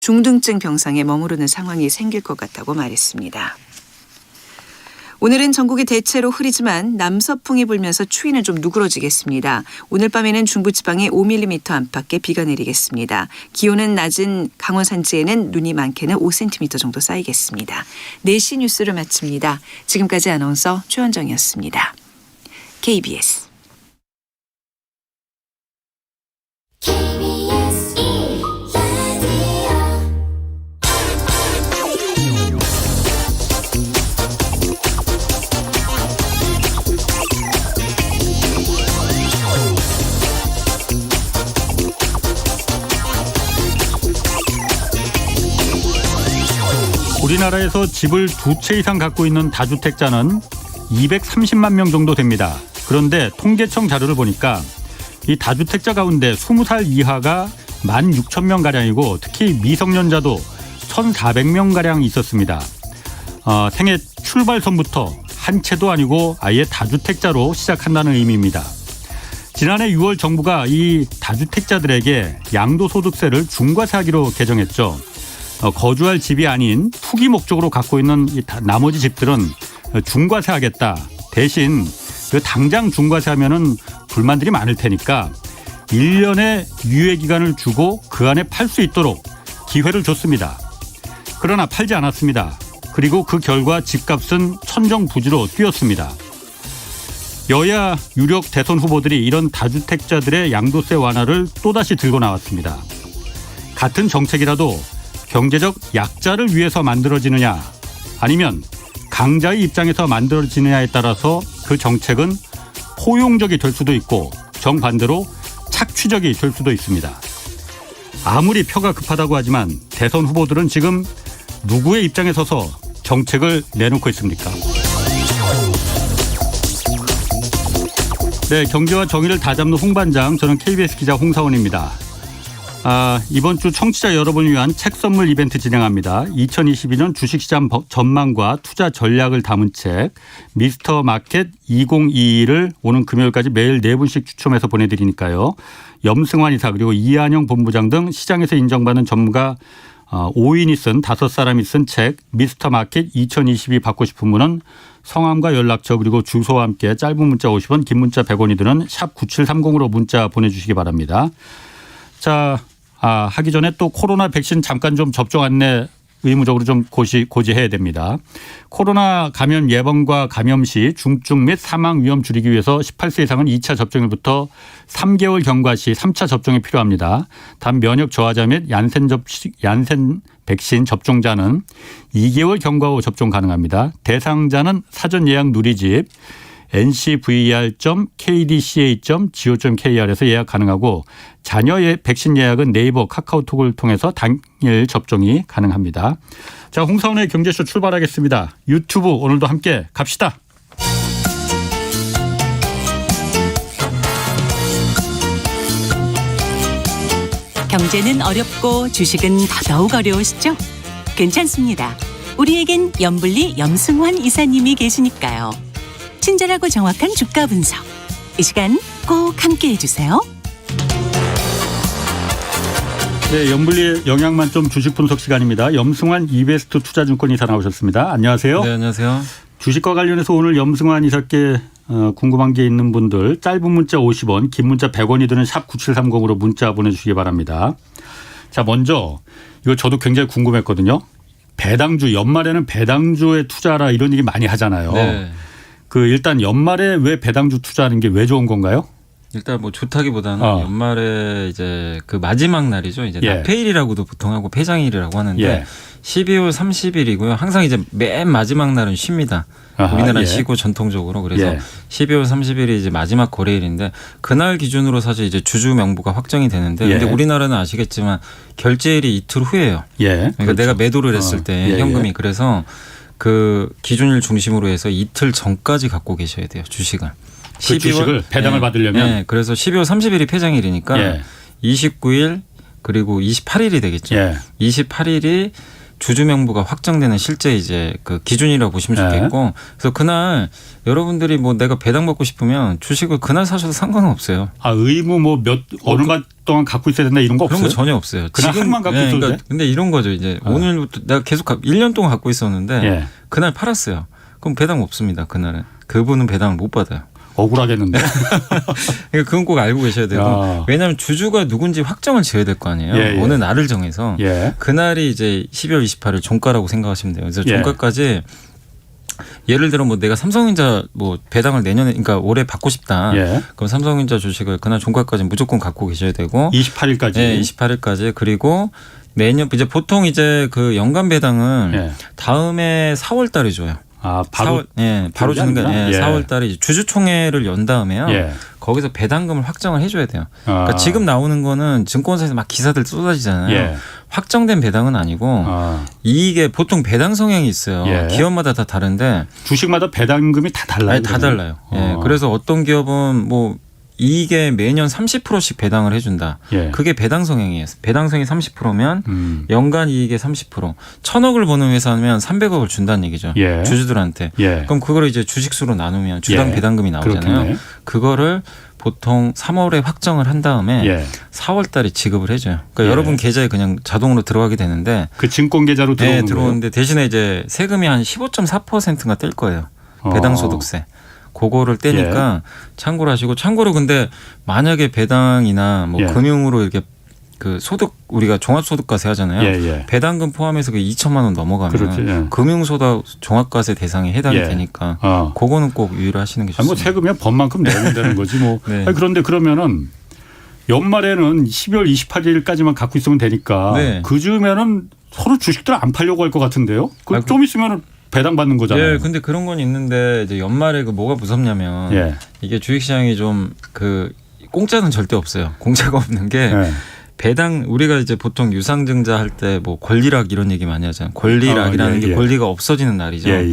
중등증 병상에 머무르는 상황이 생길 것 같다고 말했습니다. 오늘은 전국이 대체로 흐리지만 남서풍이 불면서 추위는 좀 누그러지겠습니다. 오늘 밤에는 중부지방에 5mm 안팎의 비가 내리겠습니다. 기온은 낮은 강원 산지에는 눈이 많게는 5cm 정도 쌓이겠습니다. 4시 뉴스를 마칩니다. 지금까지 아나운서 최원정이었습니다. KBS 우리나라에서 집을 2채 이상 갖고 있는 다주택자는 230만 명 정도 됩니다. 그런데 통계청 자료를 보니까 이 다주택자 가운데 20살 이하가 16,000명가량이고 특히 미성년자도 1,400명가량 있었습니다. 생애 출발선부터 한 채도 아니고 아예 다주택자로 시작한다는 의미입니다. 지난해 6월 정부가 이 다주택자들에게 양도소득세를 중과세하기로 개정했죠. 거주할 집이 아닌 투기 목적으로 갖고 있는 이 나머지 집들은 중과세하겠다. 대신 당장 중과세하면은 불만들이 많을 테니까 1년의 유예 기간을 주고 그 안에 팔 수 있도록 기회를 줬습니다. 그러나 팔지 않았습니다. 그리고 그 결과 집값은 천정부지로 뛰었습니다. 여야 유력 대선 후보들이 이런 다주택자들의 양도세 완화를 또다시 들고 나왔습니다. 같은 정책이라도 경제적 약자를 위해서 만들어지느냐 아니면 강자의 입장에서 만들어지느냐에 따라서 그 정책은 포용적이 될 수도 있고 정반대로 착취적이 될 수도 있습니다. 아무리 표가 급하다고 하지만 대선 후보들은 지금 누구의 입장에 서서 정책을 내놓고 있습니까? 네, 경제와 정의를 다잡는 홍반장, 저는 KBS 기자 홍사원입니다. 이번 주 청취자 여러분을 위한 책 선물 이벤트 진행합니다. 2022년 주식시장 전망과 투자 전략을 담은 책 미스터 마켓 2022를 오는 금요일까지 매일 4분씩 추첨해서 보내드리니까요. 염승환 이사 그리고 이한영 본부장 등 시장에서 인정받는 전문가 5인이 쓴 5사람이 쓴 책 미스터 마켓 2022 받고 싶은 분은 성함과 연락처 그리고 주소와 함께 짧은 문자 50원 긴 문자 100원이 드는 샵 9730으로 문자 보내주시기 바랍니다. 자, 하기 전에 또 코로나 백신 잠깐 좀 접종 안내 의무적으로 좀 고지해야 됩니다. 코로나 감염 예방과 감염 시 중증 및 사망 위험 줄이기 위해서 18세 이상은 2차 접종일부터 3개월 경과 시 3차 접종이 필요합니다. 단 면역 저하자 및 얀센 백신 접종자는 2개월 경과 후 접종 가능합니다. 대상자는 사전 예약 누리집 ncvr.kdca.go.kr에서 예약 가능하고 자녀의 백신 예약은 네이버 카카오톡을 통해서 당일 접종이 가능합니다. 자, 홍사원의 경제쇼 출발하겠습니다. 유튜브 오늘도 함께 갑시다. 경제는 어렵고 주식은 더더욱 어려우시죠? 괜찮습니다. 우리에겐 염블리 염승환 이사님이 계시니까요. 친절하고 정확한 주가 분석. 이 시간 꼭 함께해 주세요. 네, 염블리의 영양만점 주식 분석 시간입니다. 염승환 이베스트 투자증권 이사 나오셨습니다. 안녕하세요. 네, 안녕하세요. 주식과 관련해서 오늘 염승환 이사께 궁금한 게 있는 분들 짧은 문자 50원, 긴 문자 100원이 드는 샵 9730으로 문자 보내주시기 바랍니다. 자, 먼저 이거 저도 굉장히 궁금했거든요. 배당주, 연말에는 배당주에 투자하라 이런 얘기 많이 하잖아요. 네. 일단 연말에 왜 배당주 투자하는 게 왜 좋은 건가요? 일단 뭐 좋다기보다는 연말에 이제 그 마지막 날이죠. 이제 예. 납폐일이라고도 보통 하고 폐장일이라고 하는데 예. 12월 30일이고요. 항상 이제 맨 마지막 날은 쉽니다. 우리나라는 예. 쉬고 전통적으로 그래서 예. 12월 30일이 이제 마지막 거래일인데 그날 기준으로 사실 이제 주주 명부가 확정이 되는데 예. 근데 우리나라는 아시겠지만 결제일이 이틀 후예요. 예. 그러니까 그렇죠. 내가 매도를 했을 때 예. 현금이 그래서 그 기준일 중심으로 해서 이틀 전까지 갖고 계셔야 돼요. 주식을. 그 주식을 배당을 받으려면. 네. 그래서 12월 30일이 폐장일이니까 예. 29일 그리고 28일이 되겠죠. 예. 28일이 주주 명부가 확정되는 실제 이제 그 기준이라고 보시면 네. 좋겠고 그래서 그날 여러분들이 뭐 내가 배당 받고 싶으면 주식을 그날 사셔도 상관은 없어요. 아 의무 뭐 얼마 동안 갖고 있어야 된다 이런 거 그런 없어요? 거 전혀 없어요. 그날 하루만 갖고 있어도 돼? 근데 이런 거죠. 이제 오늘부터 내가 계속 1년 동안 갖고 있었는데 예. 그날 팔았어요. 그럼 배당 없습니다. 그날은. 그분은 배당을 못 받아요. 억울하겠는데. 그러니까 그건 꼭 알고 계셔야 되고 야. 왜냐하면 주주가 누군지 확정을 지어야 될 거 아니에요. 예, 예. 어느 날을 정해서 예. 그날이 이제 12월 28일 종가라고 생각하시면 돼요. 그래서 예. 종가까지 예를 들어 뭐 내가 삼성전자 뭐 배당을 내년에 그러니까 올해 받고 싶다. 예. 그럼 삼성전자 주식을 그날 종가까지 무조건 갖고 계셔야 되고 28일까지. 네, 28일까지 그리고 매년 이제 보통 이제 그 연간 배당은 예. 다음에 4월 달에 줘요. 아 바로 4월, 예, 바로 주는 게 아니구나. 예, 예. 4월 달에 주주총회를 연 다음에요. 예. 거기서 배당금을 확정을 해줘야 돼요. 아. 그러니까 지금 나오는 거는 증권사에서 막 기사들 쏟아지잖아요. 예. 확정된 배당은 아니고 아. 이익에 보통 배당 성향이 있어요. 예. 기업마다 다 다른데 주식마다 배당금이 다 달라요. 아니, 다 달라요. 예, 그래서 어떤 기업은 뭐 이익에 매년 30%씩 배당을 해준다. 예. 그게 배당 성향이에요. 배당성이 30%면 연간 이익의 30%. 1,000억을 버는 회사면 300억을 준다는 얘기죠. 예. 주주들한테. 예. 그럼 그거를 이제 주식수로 나누면 주당 예. 배당금이 나오잖아요. 그렇겠네. 그거를 보통 3월에 확정을 한 다음에 예. 4월 달에 지급을 해줘요. 그러니까 예. 여러분 계좌에 그냥 자동으로 들어가게 되는데 그 증권 계좌로 들어오는 네, 들어오는데 대신에 이제 세금이 한 15.4%가 뗄 거예요. 배당 소득세. 그거를 떼니까 참고를 하시고 참고로 근데 만약에 배당이나 뭐 예. 금융으로 이렇게 그 소득 우리가 종합소득과세 하잖아요. 예. 배당금 포함해서 그 2천만 원 넘어가면 그렇지. 예. 금융소득 종합과세 대상에 해당이 예. 되니까 어. 그거는 꼭 유의를 하시는 게 아니 뭐 좋습니다. 세금이야 법만큼 내면 되는 거지 뭐. 네. 아니, 그런데 그러면은 연말에는 12월 28일까지만 갖고 있으면 되니까 네. 그 즈음에는 서로 주식들 안 팔려고 할 것 같은데요. 아, 좀 있으면 배당 받는 거잖아요. 예, 근데 그런 건 있는데 이제 연말에 그 뭐가 무섭냐면 예. 이게 주식시장이 좀 그 공짜는 절대 없어요. 공짜가 없는 게 예. 배당 우리가 이제 보통 유상증자 할 때 뭐 권리락 이런 얘기 많이 하잖아요. 권리락이라는 예, 게 예. 권리가 없어지는 날이죠. 예.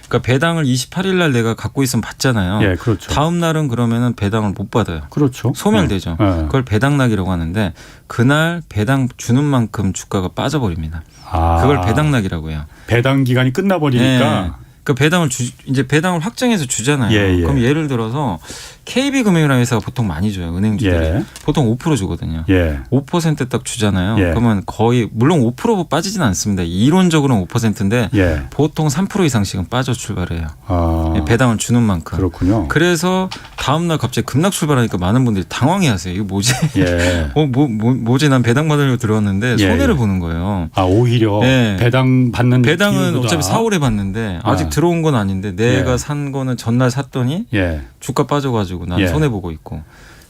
그러니까 배당을 28일 날 내가 갖고 있으면 받잖아요. 예, 그렇죠. 다음 날은 그러면은 배당을 못 받아요. 그렇죠. 소멸되죠. 예. 그걸 배당락이라고 하는데 그날 배당 주는 만큼 주가가 빠져버립니다. 아, 그걸 배당락이라고 해요. 배당 기간이 끝나버리니까. 그 배당을 이제 배당을 확정해서 주잖아요. 예. 그럼 예를 들어서 KB금융이라는 회사가 보통 많이 줘요. 은행주들이. 예. 보통 5% 주거든요. 예. 5% 딱 주잖아요. 예. 그러면 거의 물론 5% 빠지진 않습니다. 이론적으로는 5%인데 예. 보통 3% 이상씩은 빠져 출발해요. 아, 배당을 주는 만큼. 그렇군요. 그래서 다음 날 갑자기 급락 출발하니까 많은 분들이 당황해하세요. 이거 뭐지? 예. 뭐지? 난 배당 받으려고 들어왔는데 예. 손해를 보는 거예요. 아, 오히려 예. 배당 받는 배당은 기회보다. 어차피 4월에 받는데 아직 들어온 건 아닌데 내가 예. 산 거는 전날 샀더니 예. 주가 빠져가지고 난 예. 손해 보고 있고.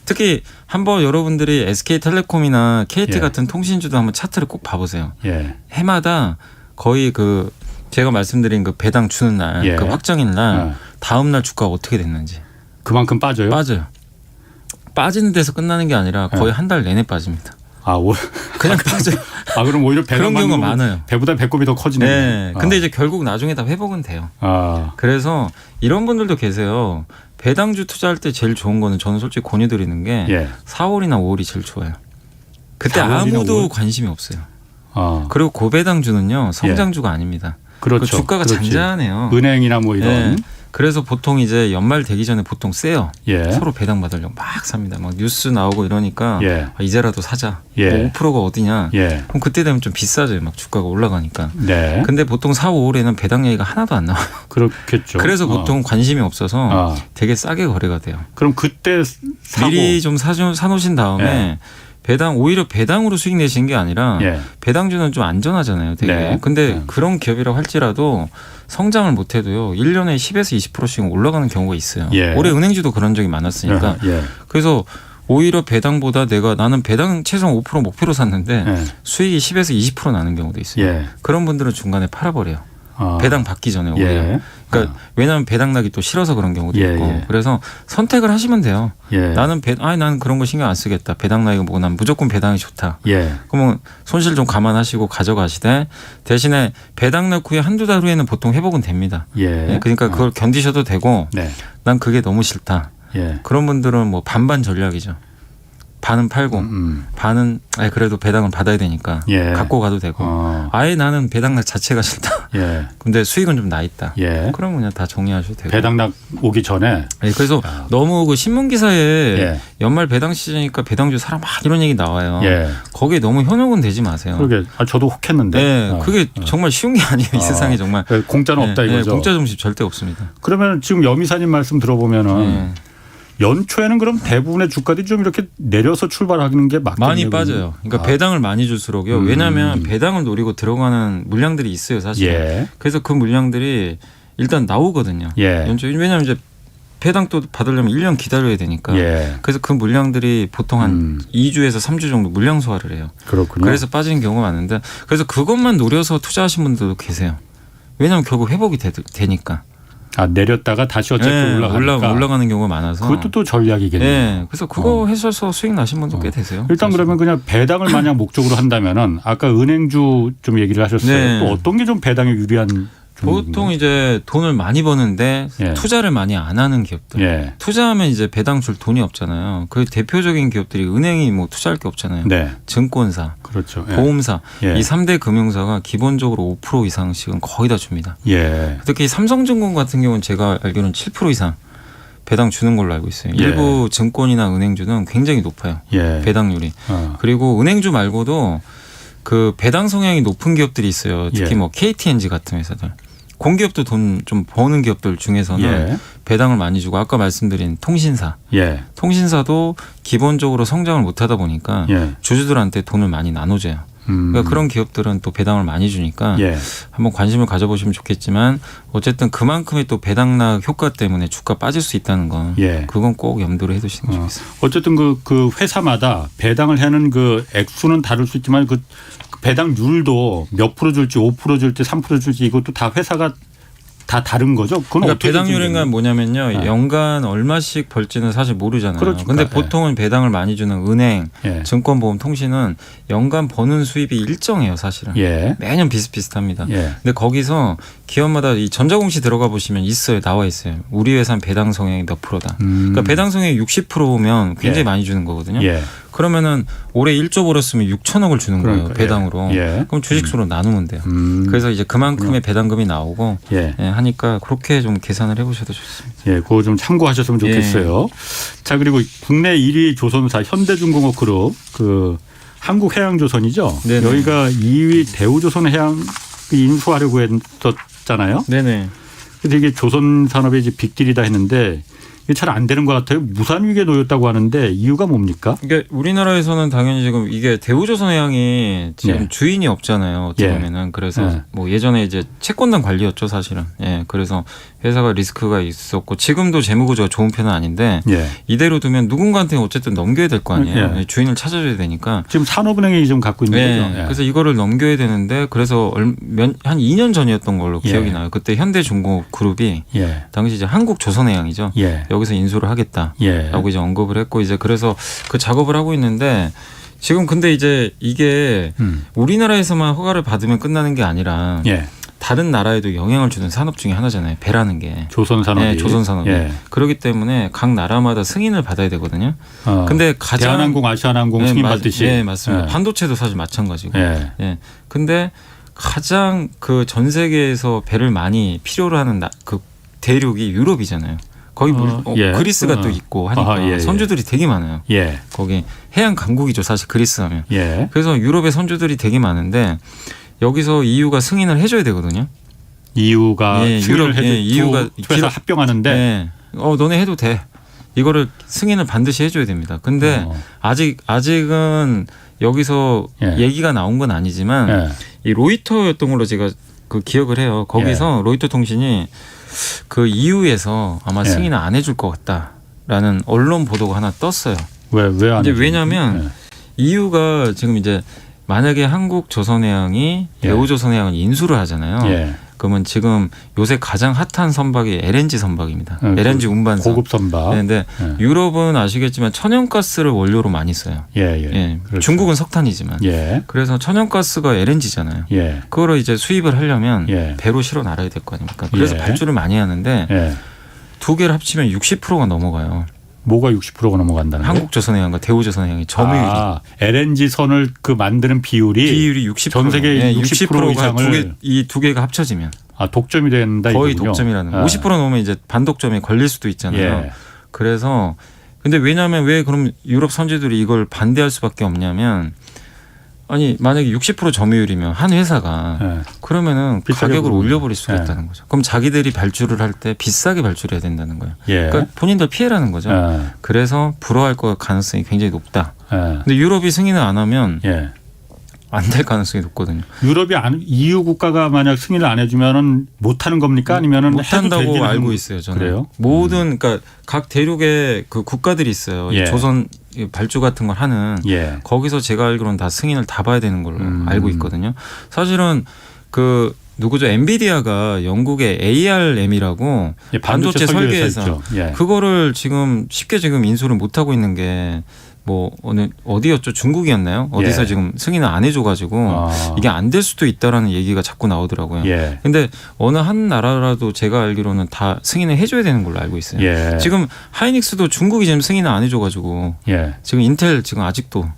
특히 한번 여러분들이 SK텔레콤이나 KT 예. 같은 통신주도 한번 차트를 꼭 봐보세요. 예. 해마다 거의 그 제가 말씀드린 그 배당 주는 날, 예. 그 확정인 날 예. 다음 날 주가가 어떻게 됐는지 그만큼 빠져요? 빠져요. 빠지는 데서 끝나는 게 아니라 거의 한 달 내내 빠집니다. 아, 그냥 빠져요. 아, 그럼 오히려 배당 그런 경우가 받는 많아요. 배보다 배꼽이 더 커지네요. 네. 근데 이제 결국 나중에 다 회복은 돼요. 아, 그래서 이런 분들도 계세요. 배당주 투자할 때 제일 좋은 거는 저는 솔직히 권유드리는 게 예. 4월이나 5월이 제일 좋아요. 그때 4월이나 아무도 5월? 관심이 없어요. 아, 그리고 고배당주는요. 성장주가 아닙니다. 그렇죠. 그 주가가 그렇지. 잔잔해요. 은행이나 뭐 이런. 네. 그래서 보통 이제 연말 되기 전에 보통 세요. 예. 서로 배당 받으려고 막 삽니다. 막 뉴스 나오고 이러니까 예. 아, 이제라도 사자. 예. 뭐 5%가 어디냐. 예. 그럼 그때 되면 좀 비싸져요. 막 주가가 올라가니까. 네. 근데 보통 4, 5월에는 배당 얘기가 하나도 안 나와요. 그렇겠죠. 그래서 보통 관심이 없어서 아. 되게 싸게 거래가 돼요. 그럼 그때 사고. 미리 좀 사놓으신 다음에 예. 배당 오히려 배당으로 수익 내시는 게 아니라 예. 배당주는 좀 안전하잖아요. 되게. 네. 근데 그런 기업이라고 할지라도 성장을 못해도요. 1년에 10에서 20%씩 올라가는 경우가 있어요. 예. 올해 은행주도 그런 적이 많았으니까. 예. 그래서 오히려 배당보다 나는 배당 최소한 5% 목표로 샀는데 예. 수익이 10에서 20% 나는 경우도 있어요. 예. 그런 분들은 중간에 팔아버려요. 아. 배당 받기 전에 오히려. 예. 그러니까 왜냐하면 배당 나기 또 싫어서 그런 경우도 예, 있고. 예. 그래서 선택을 하시면 돼요. 예. 나는 나는 그런 거 신경 안 쓰겠다. 배당 나이가 뭐고 난 무조건 배당이 좋다. 예. 그러면 손실 좀 감안하시고 가져가시되 대신에 배당 날 후에 한두 달 후에는 보통 회복은 됩니다. 예. 그러니까 그걸 견디셔도 되고 네. 난 그게 너무 싫다. 예. 그런 분들은 뭐 반반 전략이죠. 반은 팔고 반은 그래도 배당을 받아야 되니까 예. 갖고 가도 되고 아예 나는 배당락 자체가 싫다. 예. 근데 수익은 좀 나 있다. 예. 그럼 그냥 다 정리하셔도 되고. 배당락 오기 전에. 네, 그래서 너무 그 신문 기사에 예. 연말 배당 시즌이니까 배당주 사람 막 이런 얘기 나와요. 예. 거기에 너무 현혹은 되지 마세요. 그러게 저도 혹했는데. 네, 그게 정말 쉬운 게 아니에요. 이 세상에 정말. 공짜는 없다 이거죠. 공짜 점심 절대 없습니다. 그러면 지금 염 이사님 말씀 들어보면은 네. 연초에는 그럼 대부분의 주가들이 좀 이렇게 내려서 출발하는 게 맞겠네요. 많이 빠져요. 그러니까 배당을 많이 줄수록요. 왜냐하면 배당을 노리고 들어가는 물량들이 있어요, 사실. 예. 그래서 그 물량들이 일단 나오거든요. 예. 연초 왜냐하면 이제 배당 또 받으려면 1년 기다려야 되니까. 예. 그래서 그 물량들이 보통 한 2주에서 3주 정도 물량 소화를 해요. 그렇군요. 그래서 빠지는 경우가 많은데 그래서 그것만 노려서 투자하신 분들도 계세요. 왜냐하면 결국 회복이 되니까. 내렸다가 다시 어차피 올라가는 경우가 많아서. 그것도 또 전략이겠네요. 네, 그래서 그거 해서 수익 나신 분도 꽤 되세요. 일단 사실. 그러면 그냥 배당을 만약 목적으로 한다면은 아까 은행주 좀 얘기를 하셨어요. 네. 또 어떤 게 좀 배당에 유리한 보통 이제 돈을 많이 버는데 예. 투자를 많이 안 하는 기업들. 예. 투자하면 이제 배당 줄 돈이 없잖아요. 그 대표적인 기업들이 은행이 뭐 투자할 게 없잖아요. 네. 증권사, 그렇죠. 예. 보험사 예. 이 3대 금융사가 기본적으로 5% 이상씩은 거의 다 줍니다. 예. 특히 삼성증권 같은 경우는 제가 알기로는 7% 이상 배당 주는 걸로 알고 있어요. 예. 일부 증권이나 은행주는 굉장히 높아요. 예. 배당률이. 그리고 은행주 말고도 그 배당 성향이 높은 기업들이 있어요. 특히 예. 뭐 KTNG 같은 회사들. 공기업도 돈 좀 버는 기업들 중에서는 예. 배당을 많이 주고 아까 말씀드린 통신사. 예. 통신사도 기본적으로 성장을 못하다 보니까 예. 주주들한테 돈을 많이 나눠줘요. 그러니까 그런 기업들은 또 배당을 많이 주니까 예. 한번 관심을 가져보시면 좋겠지만 어쨌든 그만큼의 또 배당락 효과 때문에 주가 빠질 수 있다는 건 예. 그건 꼭 염두를 해두시는 게 좋겠어요. 어쨌든 그 회사마다 배당을 하는 그 액수는 다를 수 있지만 그 배당률도 몇 프로 줄지 5% 줄지 3% 줄지 이것도 다 회사가 다 다른 거죠? 그건 그러니까 어떻게 배당률인가 뭐냐면요. 네. 연간 얼마씩 벌지는 사실 모르잖아요. 그렇죠. 근데 네. 보통은 배당을 많이 주는 은행, 예. 증권보험, 통신은 연간 버는 수입이 일정해요, 사실은. 예. 매년 비슷비슷합니다. 예. 근데 거기서 기업마다 이 전자공시 들어가 보시면 있어요. 나와 있어요. 우리 회사는 배당 성향이 몇 프로다. 그러니까 배당 성향이 60%면 굉장히 예. 많이 주는 거거든요. 예. 그러면은 올해 1조 벌었으면 6천억을 주는 거예요. 그러니까, 배당으로. 예. 그럼 주식수로 나누면 돼요. 그래서 이제 그만큼의 배당금이 나오고 예. 하니까 그렇게 좀 계산을 해보셔도 좋습니다. 예, 그거 좀 참고하셨으면 좋겠어요. 자, 그리고 국내 1위 조선사 현대중공업그룹 그 한국해양조선이죠. 네네. 여기가 2위 대우조선해양 인수하려고 했었잖아요. 네네. 근데 이게 조선산업의 이제 빅딜이다 했는데 이게 잘 안 되는 것 같아요. 무산 위기에 놓였다고 하는데 이유가 뭡니까? 그러니까 우리나라에서는 당연히 지금 이게 대우조선해양이 지금 예. 주인이 없잖아요. 어떻게 예. 보면은 그래서 예. 뭐 예전에 이제 채권단 관리였죠, 사실은. 예, 그래서 회사가 리스크가 있었고 지금도 재무구조가 좋은 편은 아닌데 예. 이대로 두면 누군가한테 어쨌든 넘겨야 될 거 아니에요. 예. 주인을 찾아줘야 되니까. 지금 산업은행이 좀 갖고 있는 네. 거죠. 예. 그래서 이거를 넘겨야 되는데 그래서 한 2년 전이었던 걸로 예. 기억이 나요. 그때 현대중공업그룹이 예. 당시 이제 한국조선해양이죠. 예. 여기서 인수를 하겠다라고 예. 이제 언급을 했고 이제 그래서 그 작업을 하고 있는데 지금 근데 이제 이게 우리나라에서만 허가를 받으면 끝나는 게 아니라 예. 다른 나라에도 영향을 주는 산업 중에 하나잖아요. 배라는 게. 조선산업이. 네, 조선산업이. 예. 그렇기 때문에 각 나라마다 승인을 받아야 되거든요. 근데 가장 대한항공, 아시아나항공 승인 받듯이. 네, 맞습니다. 예. 반도체도 사실 마찬가지고. 예. 예. 근데 가장 그 전 세계에서 배를 많이 필요로 하는 그 대륙이 유럽이잖아요. 거기 예. 그리스가 또 있고 하니까 아하, 예, 예. 선주들이 되게 많아요. 예. 거기 해양 강국이죠, 사실 그리스 하면. 예. 그래서 유럽의 선주들이 되게 많은데 여기서 EU가 승인을 해줘야 되거든요. EU가 예, 승인을 유럽, 해도 예, EU가 회사 합병하는데 네. 너네 해도 돼. 이거를 승인을 반드시 해줘야 됩니다. 근데 아직은 여기서 예. 얘기가 나온 건 아니지만 예. 이 로이터였던 걸로 제가 그 기억을 해요. 거기서 로이터 통신이 그 EU에서 아마 예. 승인을 안 해줄 것 같다라는 언론 보도가 하나 떴어요. 왜 안 이제 해주지? 왜냐하면 EU가 지금 이제 만약에 한국조선해양이 예. 대우조선해양을 인수를 하잖아요. 예. 그러면 지금 요새 가장 핫한 선박이 LNG 선박입니다. 그 LNG 운반선. 고급 선박. 네, 근데 예. 유럽은 아시겠지만 천연가스를 원료로 많이 써요. 예, 예. 예. 그렇죠. 중국은 석탄이지만. 예. 그래서 천연가스가 LNG잖아요. 예. 그거를 이제 수입을 하려면 예. 배로 실어 나가야 될 거 아닙니까? 그래서 예. 발주를 많이 하는데 예. 두 개를 합치면 60%가 넘어가요. 뭐가 60%가 넘어간다는 거예요? 한국조선해양과 대우조선해양이 점유율이 LNG 선을 그 만드는 비율이 60%. 전 세계 60% 이상을 이 두 개가 합쳐지면 독점이 된다 거의 이거군요. 독점이라는 거. 50% 넘으면 이제 반독점에 걸릴 수도 있잖아요. 그래서 근데 왜냐하면 왜 그럼 유럽 선진들이 이걸 반대할 수밖에 없냐면 아니 만약에 60% 점유율이면 한 회사가 그러면은 가격을 올려버릴 수가 있다는 거죠. 그럼 자기들이 발주를 할 때 비싸게 발주를 해야 된다는 거예요. 그러니까 본인들 피해라는 거죠. 그래서 불허할 가능성이 굉장히 높다. 근데 유럽이 승인을 안 하면 안 될 가능성이 높거든요. 유럽이 EU 국가가 만약 승인을 안 해주면은 못하는 겁니까? 아니면은 못한다고 알고 있어요. 저는. 그래요? 모든 그러니까 각 대륙의 그 국가들이 있어요. 조선 발주 같은 걸 하는 거기서 제가 알기로는 다 승인을 다 봐야 되는 걸로 알고 있거든요. 사실은 그 누구죠? 엔비디아가 영국의 ARM이라고 반도체 설계회사 그거를 지금 쉽게 지금 인수를 못 하고 있는 게 뭐 어디였죠? 중국이었나요? 어디서 지금 승인을 안 해줘가지고 이게 안 될 수도 있다라는 얘기가 자꾸 나오더라고요. 근데 어느 한 나라라도 제가 알기로는 다 승인을 해줘야 되는 걸로 알고 있어요. 지금 하이닉스도 중국이 지금 승인을 안 해줘가지고 지금 인텔 지금 아직도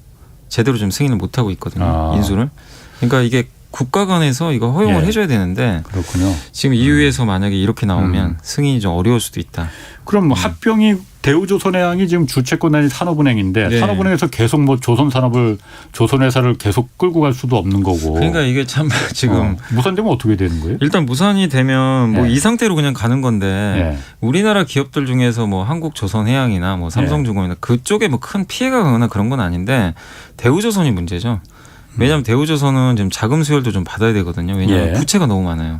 제대로 좀 승인을 못 하고 있거든요. 인수를. 그러니까 이게 국가 간에서 이거 허용을 해줘야 되는데 그렇군요. 지금 EU에서 만약에 이렇게 나오면 승인이 좀 어려울 수도 있다. 그럼 합병이 대우조선해양이 지금 주채권단이 산업은행인데 산업은행에서 계속 뭐 조선산업을 조선회사를 계속 끌고 갈 수도 없는 거고. 그러니까 이게 참 지금 무산되면 어떻게 되는 거예요? 일단 무산이 되면 뭐 이 상태로 그냥 가는 건데 우리나라 기업들 중에서 뭐 한국조선해양이나 뭐 삼성중공이나 그쪽에 뭐 큰 피해가 가거나 그런 건 아닌데 대우조선이 문제죠. 왜냐하면 대우조선은 지금 자금 수혈도 좀 받아야 되거든요. 왜냐하면 부채가 너무 많아요.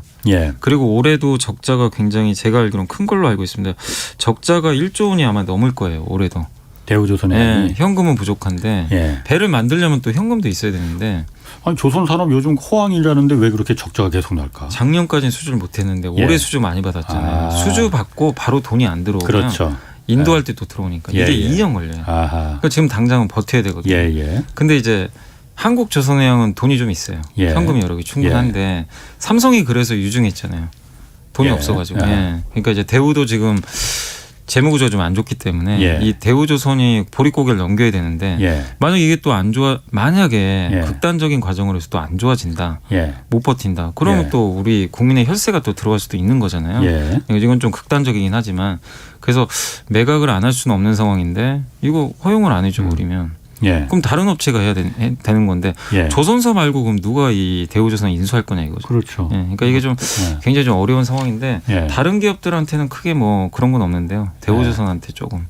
그리고 올해도 적자가 굉장히 제가 알기로는 큰 걸로 알고 있습니다. 적자가 1조 원이 아마 넘을 거예요. 올해도. 대우조선해양이. 현금은 부족한데 배를 만들려면 또 현금도 있어야 되는데. 아니 조선산업 요즘 호황이라는데 왜 그렇게 적자가 계속 날까? 작년까지는 수주를 못했는데 올해 수주 많이 받았잖아요. 수주 받고 바로 돈이 안 들어오면 그렇죠. 인도할 때 또 들어오니까 이게 2년 걸려요. 그러니까 지금 당장은 버텨야 되거든요. 근데 이제 한국조선해양은 돈이 좀 있어요. 현금이 여러 개 충분한데 삼성이 그래서 유증했잖아요. 돈이 없어가지고. 그러니까 이제 대우도 지금 재무구조가 좀 안 좋기 때문에 이 대우조선이 보릿고개를 넘겨야 되는데 만약에 이게 또 안 좋아 만약에 극단적인 과정으로 해서 또 안 좋아진다. 못 버틴다. 그러면 또 우리 국민의 혈세가 또 들어갈 수도 있는 거잖아요. 이건 좀 극단적이긴 하지만 그래서 매각을 안 할 수는 없는 상황인데 이거 허용을 안 해줘 버리면 그럼 다른 업체가 해야 되는 건데 조선사 말고 그럼 누가 이 대우조선 인수할 거냐 이거죠. 그렇죠. 그러니까 이게 좀 굉장히 좀 어려운 상황인데 다른 기업들한테는 크게 뭐 그런 건 없는데요. 대우조선한테 조금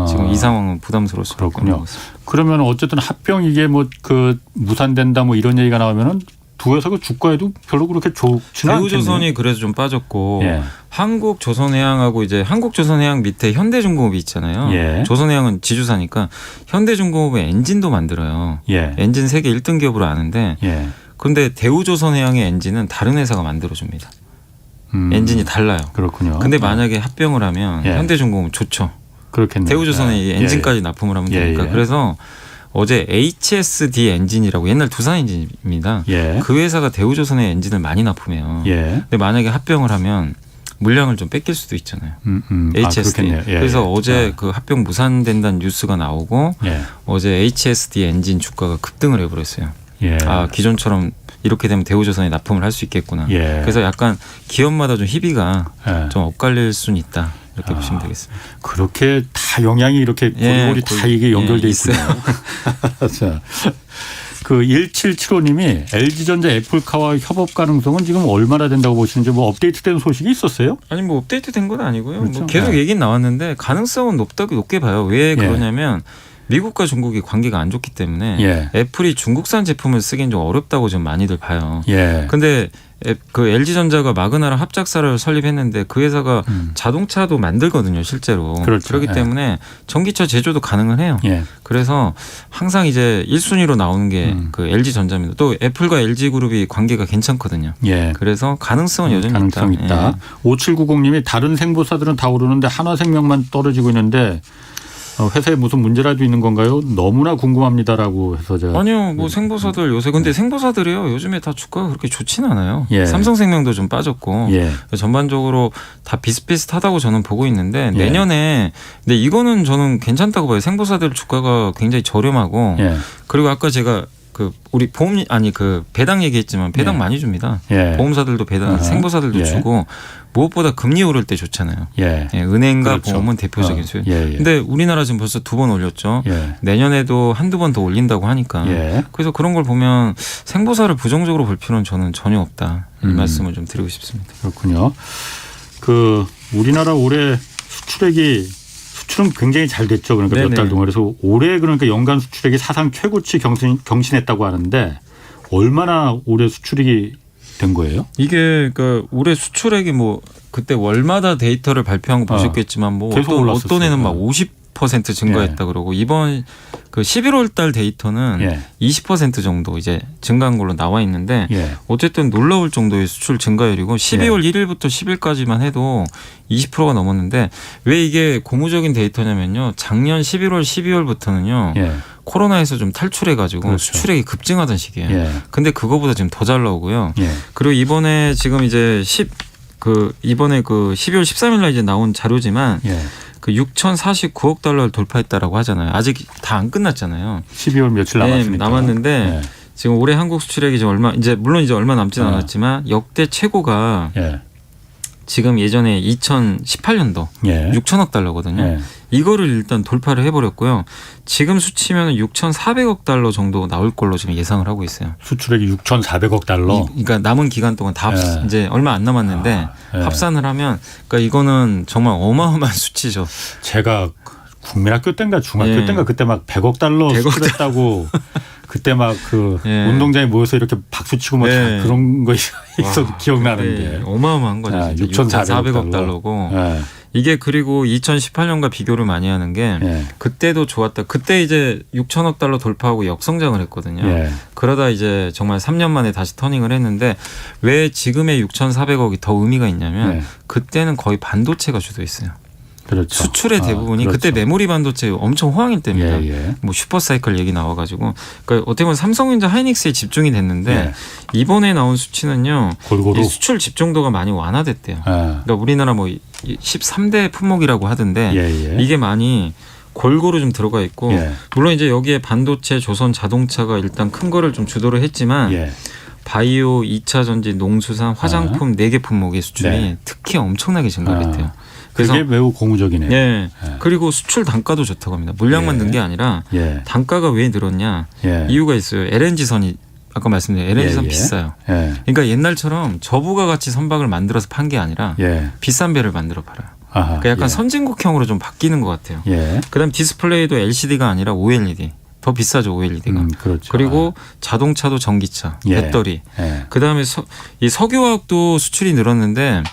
지금 이 상황은 부담스러울 수밖에 없는 것 같습니다. 그러면 어쨌든 합병 이게 뭐 그 무산된다 뭐 이런 얘기가 나오면은 두 회사가 주가에도 별로 그렇게 좋지는 않겠네요. 대우조선이 그래서 좀 빠졌고 한국조선해양하고 이제 한국조선해양 밑에 현대중공업이 있잖아요. 조선해양은 지주사니까 현대중공업의 엔진도 만들어요. 엔진 세계 1등 기업으로 아는데 그런데 대우조선해양의 엔진은 다른 회사가 만들어줍니다. 엔진이 달라요. 그렇군요. 근데 만약에 합병을 하면 현대중공업은 좋죠. 그렇겠네요. 대우조선에 엔진까지 납품을 하면 되니까. 그래서 어제 HSD 엔진이라고 옛날 두산 엔진입니다. 그 회사가 대우조선의 엔진을 많이 납품해요. 근데 만약에 합병을 하면 물량을 좀 뺏길 수도 있잖아요. HSD. 그래서 어제 그 합병 무산된다는 뉴스가 나오고 어제 HSD 엔진 주가가 급등을 해버렸어요. 기존처럼 이렇게 되면 대우조선에 납품을 할 수 있겠구나. 그래서 약간 기업마다 좀 희비가 좀 엇갈릴 수는 있다. 이렇게 보시면 되겠습니다. 그렇게 다 영향이 이렇게 고리고리 다 이게 연결돼 있군요. 자, 그 1775님이 LG전자 애플카와 협업 가능성은 지금 얼마나 된다고 보시는지 뭐 업데이트된 소식이 있었어요? 아니 뭐 업데이트된 건 아니고요. 그렇죠? 뭐 계속 얘기는 나왔는데 가능성은 높게 봐요. 왜 그러냐면 미국과 중국이 관계가 안 좋기 때문에 애플이 중국산 제품을 쓰기엔 좀 어렵다고 좀 많이들 봐요. 근데 그 LG전자가 마그나랑 합작사를 설립했는데 그 회사가 자동차도 만들거든요, 실제로. 그렇기 때문에 전기차 제조도 가능은 해요. 그래서 항상 이제 1순위로 나오는 게 그 LG전자입니다. 또 애플과 LG그룹이 관계가 괜찮거든요. 그래서 가능성은 여전히 가능성 있다. 5790님이 다른 생보사들은 다 오르는데 한화생명만 떨어지고 있는데 회사에 무슨 문제라도 있는 건가요? 너무나 궁금합니다라고 해서 제가 아니요, 뭐 생보사들 요새 근데 생보사들이요 요즘에 다 주가가 그렇게 좋지는 않아요. 예. 삼성생명도 좀 빠졌고 예. 전반적으로 다 비슷비슷하다고 저는 보고 있는데 예. 내년에 근데 이거는 저는 괜찮다고 봐요. 생보사들 주가가 굉장히 저렴하고 예. 그리고 아까 제가 그 우리 보험 아니 그 배당 얘기했지만 배당 예. 많이 줍니다. 예. 보험사들도 배당, 어허. 생보사들도 예. 주고 무엇보다 금리 오를 때 좋잖아요. 예. 예, 은행과 그렇죠. 보험은 대표적인 수요. 예. 예. 근데 우리나라 지금 벌써 2번 올렸죠. 예. 내년에도 한두 번 더 올린다고 하니까. 예. 그래서 그런 걸 보면 생보사를 부정적으로 볼 필요는 저는 전혀 없다. 이 말씀을 좀 드리고 싶습니다. 그렇군요. 그 우리나라 올해 수출은 굉장히 잘 됐죠. 그러니까 몇 네네. 달 동안. 그래서 올해 그러니까 연간 수출액이 사상 최고치 경신했다고 하는데 얼마나 올해 수출액이 된 거예요? 이게 그러니까 올해 수출액이 뭐 그때 월마다 데이터를 발표한 거 보셨겠지만 뭐 계속 어떤 해는 막 올랐었어요. 50% 증가했다 그러고 이번 그 11월 달 데이터는 예. 20% 정도 이제 증가한 걸로 나와 있는데 예. 어쨌든 놀라울 정도의 수출 증가율이고 12월 1일부터 10일까지만 해도 20%가 넘었는데 왜 이게 고무적인 데이터냐면요. 작년 11월 12월부터는요. 예. 코로나에서 좀 탈출해가지고 그렇죠. 수출액이 급증하던 시기예요. 예. 근데 그거보다 지금 더 잘 나오고요. 예. 그리고 이번에 지금 이제 이번에 그 12월 13일 날 이제 나온 자료지만 예. 그 6,049억 달러를 돌파했다라고 하잖아요. 아직 다 안 끝났잖아요. 12월 며칠 남았으니까. 네, 남았는데 예. 지금 올해 한국 수출액이 이제 물론 이제 얼마 남지는 않았지만 역대 최고가 예. 지금 예전에 2018년도 예. 6천억 달러거든요. 예. 이거를 일단 돌파를 해버렸고요. 지금 수치면 6,400억 달러 정도 나올 걸로 지금 예상을 하고 있어요. 수출액이 6,400억 달러. 그러니까 남은 기간 동안 다 예. 이제 얼마 안 남았는데 예. 합산을 하면 그러니까 이거는 정말 어마어마한 수치죠. 제가 국민학교 때인가 중학교 예. 때인가 그때 막 100억 달러 100억 수출했다고 그때 막 그 예. 운동장에 모여서 이렇게 박수 치고 뭐 예. 그런 거 있어도 기억나는데. 네, 어마어마한 거죠. 아, 진짜. 6,400억 달러고 예. 이게 그리고 2018년과 비교를 많이 하는 게 예. 그때도 좋았다. 그때 이제 6천억 달러 돌파하고 역성장을 했거든요. 예. 그러다 이제 정말 3년 만에 다시 터닝을 했는데 왜 지금의 6,400억이 더 의미가 있냐면 예. 그때는 거의 반도체가 주도했어요. 그렇죠. 수출의 대부분이 그렇죠. 그때 메모리 반도체 엄청 호황일 때입니다. 예, 예. 뭐 슈퍼사이클 얘기 나와가지고 그러니까 어떻게 보면 삼성전자 하이닉스에 집중이 됐는데 예. 이번에 나온 수치는요. 골고루. 이 수출 집중도가 많이 완화됐대요. 예. 그러니까 우리나라 뭐 13대 품목이라고 하던데 예, 예. 이게 많이 골고루 좀 들어가 있고 예. 물론 이제 여기에 반도체, 조선 자동차가 일단 큰 거를 좀 주도를 했지만 예. 바이오, 2차 전지, 농수산, 화장품 4개 품목의 수출이 네. 특히 엄청나게 증가했대요. 그게 그래서 매우 고무적이네요. 예. 예. 그리고 수출 단가도 좋다고 합니다. 물량만 예. 는 게 아니라 예. 단가가 왜 늘었냐 예. 이유가 있어요. LNG선이 아까 말씀드린 LNG선 예, 예. 비싸요. 예. 그러니까 옛날처럼 저부가 가치 선박을 만들어서 판 게 아니라 예. 비싼 배를 만들어 팔아요. 아하. 그러니까 약간 예. 선진국형으로 좀 바뀌는 것 같아요. 예. 그다음 디스플레이도 LCD가 아니라 OLED. 더 비싸죠 OLED가. 그렇죠. 그리고 자동차도 전기차, 예. 배터리. 예. 그다음에 이 석유화학도 수출이 늘었는데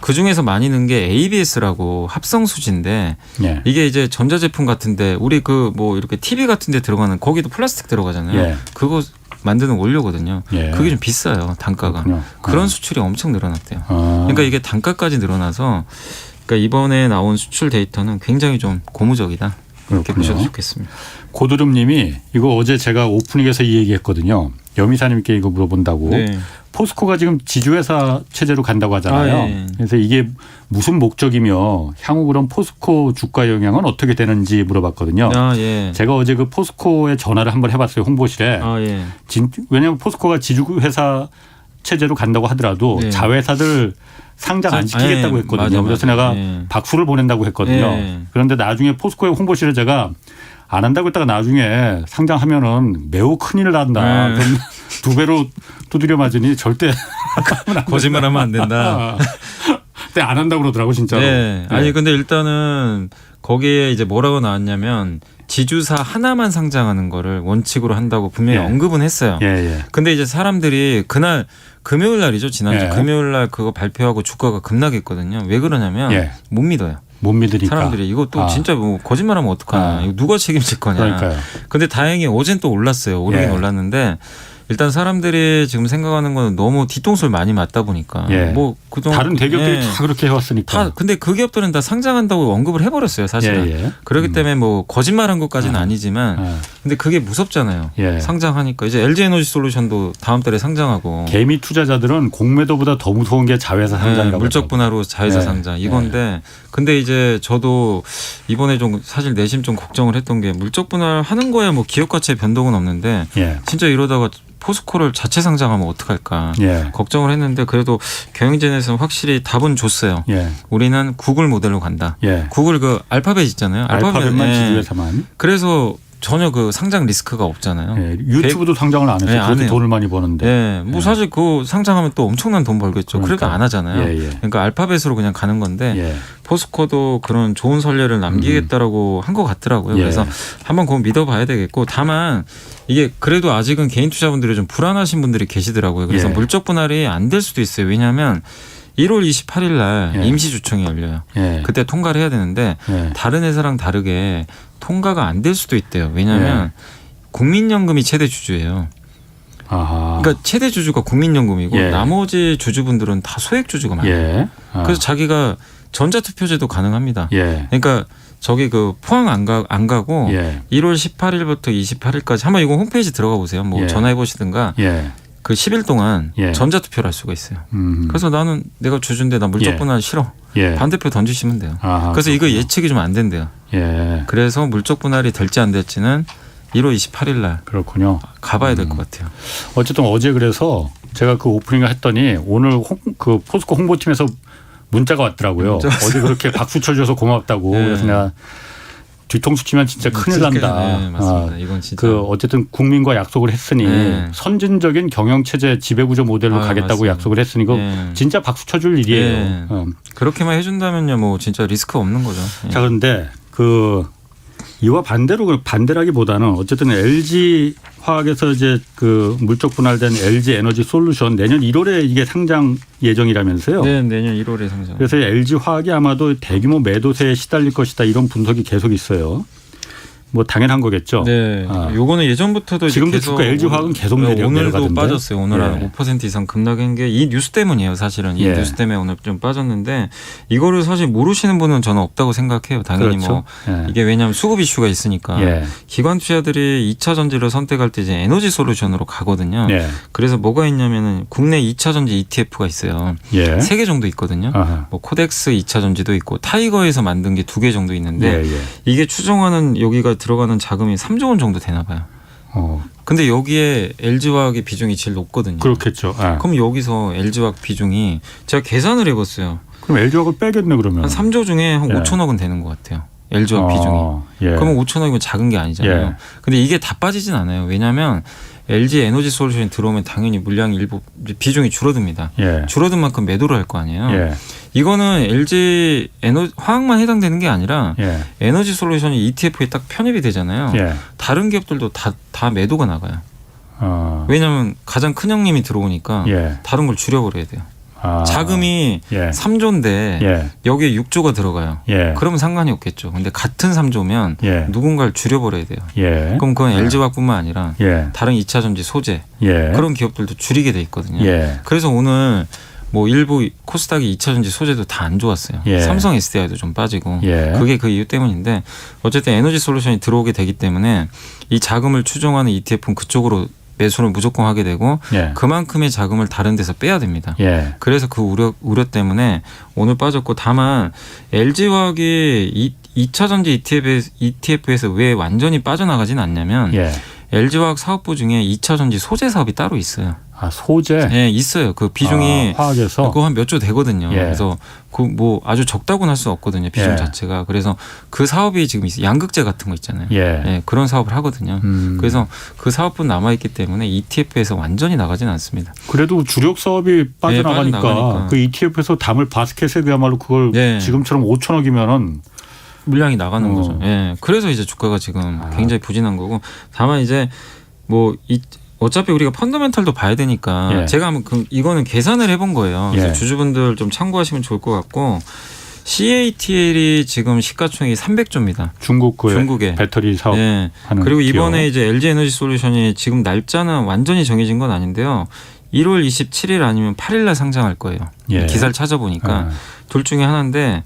그 중에서 많이 는 게 ABS라고 합성 수지인데 예. 이게 이제 전자제품 같은데 우리 그 뭐 이렇게 TV 같은데 들어가는 거기도 플라스틱 들어가잖아요. 예. 그거 만드는 원료거든요. 예. 그게 좀 비싸요 단가가. 그렇군요. 그런 수출이 엄청 늘어났대요. 아. 그러니까 이게 단가까지 늘어나서 그러니까 이번에 나온 수출 데이터는 굉장히 좀 고무적이다. 이렇게 그렇군요. 보셔도 좋겠습니다. 고드름님이 이거 어제 제가 오프닝에서 이 얘기했거든요. 여미사님께 이거 물어본다고. 네. 포스코가 지금 지주회사 체제로 간다고 하잖아요. 아, 예. 그래서 이게 무슨 목적이며 향후 그럼 포스코 주가 영향은 어떻게 되는지 물어봤거든요. 아 예. 제가 어제 그 포스코에 전화를 한번 해봤어요. 홍보실에. 아 예. 왜냐하면 포스코가 지주회사 체제로 간다고 하더라도 네. 자회사들 상장 안 시키겠다고 예, 했거든요. 맞아, 그래서 맞아. 내가 예. 박수를 보낸다고 했거든요. 예. 그런데 나중에 포스코의 홍보실에 제가 안 한다고 했다가 나중에 상장하면은 매우 큰일 난다. 예. 그럼 2배로 두드려 맞으니 절대 거짓말하면 안 된다. 근데 안 한다고 그러더라고 진짜로. 네. 아니 근데 일단은 거기에 이제 뭐라고 나왔냐면 지주사 하나만 상장하는 거를 원칙으로 한다고 분명히 예. 언급은 했어요. 예, 예. 근데 이제 사람들이 그날 금요일 날이죠. 지난주 예. 금요일 날 그거 발표하고 주가가 급락했거든요. 왜 그러냐면 예. 못 믿어요. 못 믿으니까. 사람들이 이거 또 진짜 뭐 거짓말하면 어떡하나. 아. 이거 누가 책임질 거냐. 그러니까요. 근데 다행히 어젠 또 올랐어요. 오르긴 예. 올랐는데 일단 사람들이 지금 생각하는 건 너무 뒤통수를 많이 맞다 보니까 예. 뭐 그동안 다른 대기업들이 다 그렇게 해왔으니까. 다 근데 그 기업들은 다 상장한다고 언급을 해버렸어요, 사실은. 예. 그렇기 때문에 뭐 거짓말한 것까지는 아니지만 근데 그게 무섭잖아요. 예. 상장하니까 이제 LG 에너지 솔루션도 다음 달에 상장하고. 개미 투자자들은 공매도보다 더 무서운 게 자회사 상장이라고. 물적 분할로 자회사 상장 이건데 근데 이제 저도 이번에 좀 사실 내심 좀 걱정을 했던 게 물적 분할 하는 거야 뭐 기업 가치의 변동은 없는데 진짜 이러다가 포스코를 자체 상장하면 어떡할까 걱정을 했는데 그래도 경영진에서는 확실히 답은 줬어요. 우리는 구글 모델로 간다. 구글 그 알파벳 있잖아요. 알파벳만 지주회사만. 그래서 전혀 그 상장 리스크가 없잖아요. 유튜브도 상장을 안 해서 그렇게 돈을 많이 버는데. 뭐 사실 그 상장하면 또 엄청난 돈 벌겠죠. 그래도 안 하잖아요. 그러니까 알파벳으로 그냥 가는 건데 포스코도 그런 좋은 선례를 남기겠다라고 한 것 같더라고요. 그래서 한번 그거 믿어봐야 되겠고 다만 이게 그래도 아직은 개인 투자분들이 좀 불안하신 분들이 계시더라고요. 그래서 물적 분할이 안 될 수도 있어요. 왜냐하면 1월 28일 날 임시주총이 열려요. 그때 통과를 해야 되는데 다른 회사랑 다르게 통과가 안 될 수도 있대요. 왜냐하면 국민연금이 최대 주주예요. 그러니까 최대 주주가 국민연금이고 나머지 주주분들은 다 소액 주주가 많아요. 그래서 자기가 전자투표제도 가능합니다. 그러니까 저기 그 포항 안 가고 1월 18일부터 28일까지 한번 이거 홈페이지 들어가 보세요. 뭐 전화해 보시든가. 그 10일 동안 전자투표를 할 수가 있어요. 그래서 나는 내가 주주인데 나 물적 분할 싫어. 반대표 던지시면 돼요. 그래서 이거 예측이 좀 안 된대요. 그래서 물적 분할이 될지 안 될지는 1월 28일 날 그렇군요. 가봐야 될 것 같아요. 어쨌든 어제 그래서 제가 그 오프닝을 했더니 오늘 그 포스코 홍보팀에서 문자가 왔더라고요. 어제 그렇게 박수 쳐줘서 고맙다고. 그래서 내가 뒤통수 치면 진짜 큰일 난다. 맞습니다. 이건 진짜. 그 어쨌든 국민과 약속을 했으니 선진적인 경영체제 지배구조 모델로 가겠다고 맞습니다. 약속을 했으니 그 진짜 박수 쳐줄 일이에요. 그렇게만 해준다면요, 뭐 진짜 리스크 없는 거죠. 자 그런데 그 이와 반대라기보다는 어쨌든 LG 화학에서 이제 그 물적 분할된 LG 에너지 솔루션 내년 1월에 이게 상장 예정이라면서요. 네, 내년 1월에 상장. 그래서 LG 화학이 아마도 대규모 매도세에 시달릴 것이다 이런 분석이 계속 있어요. 뭐 당연한 거겠죠. 네, 요거는 예전부터도 지금도 주가 LG 화학은 계속 내려가던데. 오늘도 빠졌어요. 오늘 한 5% 이상 급락한 게 이 뉴스 때문이에요. 사실은 이 뉴스 때문에 오늘 좀 빠졌는데 이거를 사실 모르시는 분은 저는 없다고 생각해요. 당연히 그렇죠. 뭐 이게 왜냐하면 수급 이슈가 있으니까 기관 투자들이 2차 전지를 선택할 때 이제 에너지 솔루션으로 가거든요. 그래서 뭐가 있냐면은 국내 2차 전지 ETF가 있어요. 3개 정도 있거든요. 뭐 코덱스 2차 전지도 있고 타이거에서 만든 게 2개 정도 있는데 이게 추정하는 여기가 들어가는 자금이 3조 원 정도 되나 봐요. 근데 여기에 LG화학의 비중이 제일 높거든요. 그렇겠죠. 그럼 여기서 LG화학 비중이 제가 계산을 해봤어요. 그럼 LG화학을 빼겠네 그러면. 한 3조 중에 한 5천억은 되는 것 같아요. LG화학 비중이. 그러면 5천억이면 작은 게 아니잖아요. 근데 이게 다 빠지진 않아요. 왜냐하면 LG 에너지 솔루션이 들어오면 당연히 물량이 일부 비중이 줄어듭니다. 줄어든 만큼 매도를 할 거 아니에요. 이거는 LG 화학만 해당되는 게 아니라 에너지 솔루션이 ETF에 딱 편입이 되잖아요. 다른 기업들도 다 매도가 나가요. 왜냐하면 가장 큰 형님이 들어오니까 다른 걸 줄여버려야 돼요. 자금이 3조인데 여기에 6조가 들어가요. 그러면 상관이 없겠죠. 근데 같은 3조면 누군가를 줄여버려야 돼요. 그럼 그건 LG화학뿐만 아니라 다른 2차 전지 소재 그런 기업들도 줄이게 돼 있거든요. 그래서 오늘 뭐 일부 코스닥이 2차 전지 소재도 다 안 좋았어요. 삼성 SDI도 좀 빠지고 그게 그 이유 때문인데 어쨌든 에너지 솔루션이 들어오게 되기 때문에 이 자금을 추종하는 ETF는 그쪽으로 매수를 무조건 하게 되고 그만큼의 자금을 다른 데서 빼야 됩니다. 그래서 그 우려 때문에 오늘 빠졌고 다만 LG화학이 2차 전지 ETF에서 왜 완전히 빠져나가진 않냐면 LG화학 사업부 중에 2차 전지 소재 사업이 따로 있어요. 소재? 네, 있어요. 그 비중이 화학에서 그거 한 몇 조 되거든요. 그래서 그 뭐 아주 적다고는 할 수 없거든요. 비중 자체가. 그래서 그 사업이 지금 있어요. 양극재 같은 거 있잖아요. 그런 사업을 하거든요. 그래서 그 사업은 남아 있기 때문에 ETF에서 완전히 나가진 않습니다. 그래도 주력 사업이 빠져나가니까 그 ETF에서 담을 바스켓에 그야말로 그걸 지금처럼 5천억이면은 물량이 나가는 거죠. 그래서 이제 주가가 지금 굉장히 부진한 거고 다만 이제 뭐 어차피 우리가 펀더멘털도 봐야 되니까 제가 한번 이거는 계산을 해본 거예요. 그래서 주주분들 좀 참고하시면 좋을 것 같고 CATL이 지금 시가총액이 300조입니다. 중국의 배터리 사업 네. 하는 그리고 기업. 이번에 이제 LG 에너지 솔루션이 지금 날짜는 완전히 정해진 건 아닌데요. 1월 27일 아니면 8일 날 상장할 거예요. 예. 기사를 찾아보니까 둘 중에 하나인데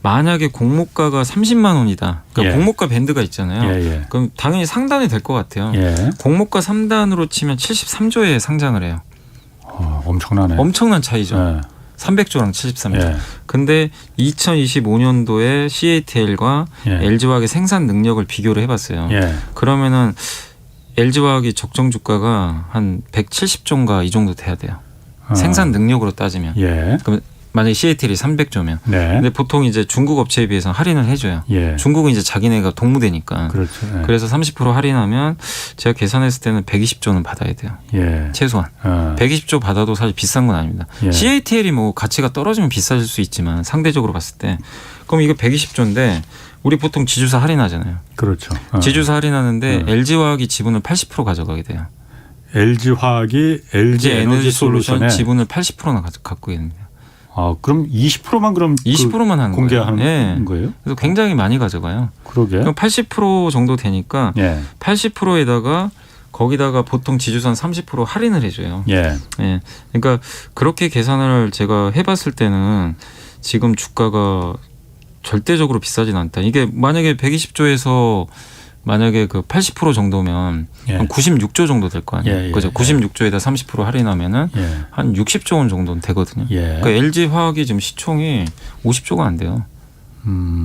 만약에 공모가가 30만 원이다. 그러니까 예. 공모가 밴드가 있잖아요. 예. 그럼 당연히 상단이 될 것 같아요. 예. 공모가 3단으로 치면 73조에 상장을 해요. 엄청나네. 엄청난 차이죠. 예. 300조랑 73조. 예. 근데 2025년도에 CATL과 예. LG화학의 생산 능력을 비교를 해봤어요. 예. 그러면은 LG화학이 적정 주가가 한 170조인가 이 정도 돼야 돼요. 생산 능력으로 따지면. 예. 그럼 만약에 CATL이 300조면. 네. 근데 보통 이제 중국 업체에 비해서 할인을 해줘요. 예. 중국은 이제 자기네가 동무대니까. 그렇죠. 예. 그래서 30% 할인하면 제가 계산했을 때는 120조는 받아야 돼요. 예. 최소한. 120조 받아도 사실 비싼 건 아닙니다. 예. CATL이 뭐 가치가 떨어지면 비싸질 수 있지만 상대적으로 봤을 때 그럼 이거 120조인데 우리 보통 지주사 할인하잖아요. 그렇죠. 지주사 할인하는데 LG화학이 지분을 80% 가져가게 돼요. LG화학이 LG 에너지 솔루션의 지분을 80%나 갖고 있는 거예요. 그럼 20%만 그럼 20%만 하는 공개하는 거예요. 거예요? 그래서 굉장히 많이 가져가요. 그러게. 그럼 80% 정도 되니까 예. 80%에다가 거기다가 보통 지주사는 30% 할인을 해줘요. 예. 예. 그러니까 그렇게 계산을 제가 해봤을 때는 지금 주가가 절대적으로 비싸진 않다. 이게 만약에 120조에서 만약에 그 80% 정도면 예. 한 96조 정도 될 거 아니에요. 예. 그죠? 96조에다 30% 할인하면은 예. 한 60조 원 정도는 되거든요. 예. 그러니까 LG 화학이 지금 시총이 50조가 안 돼요.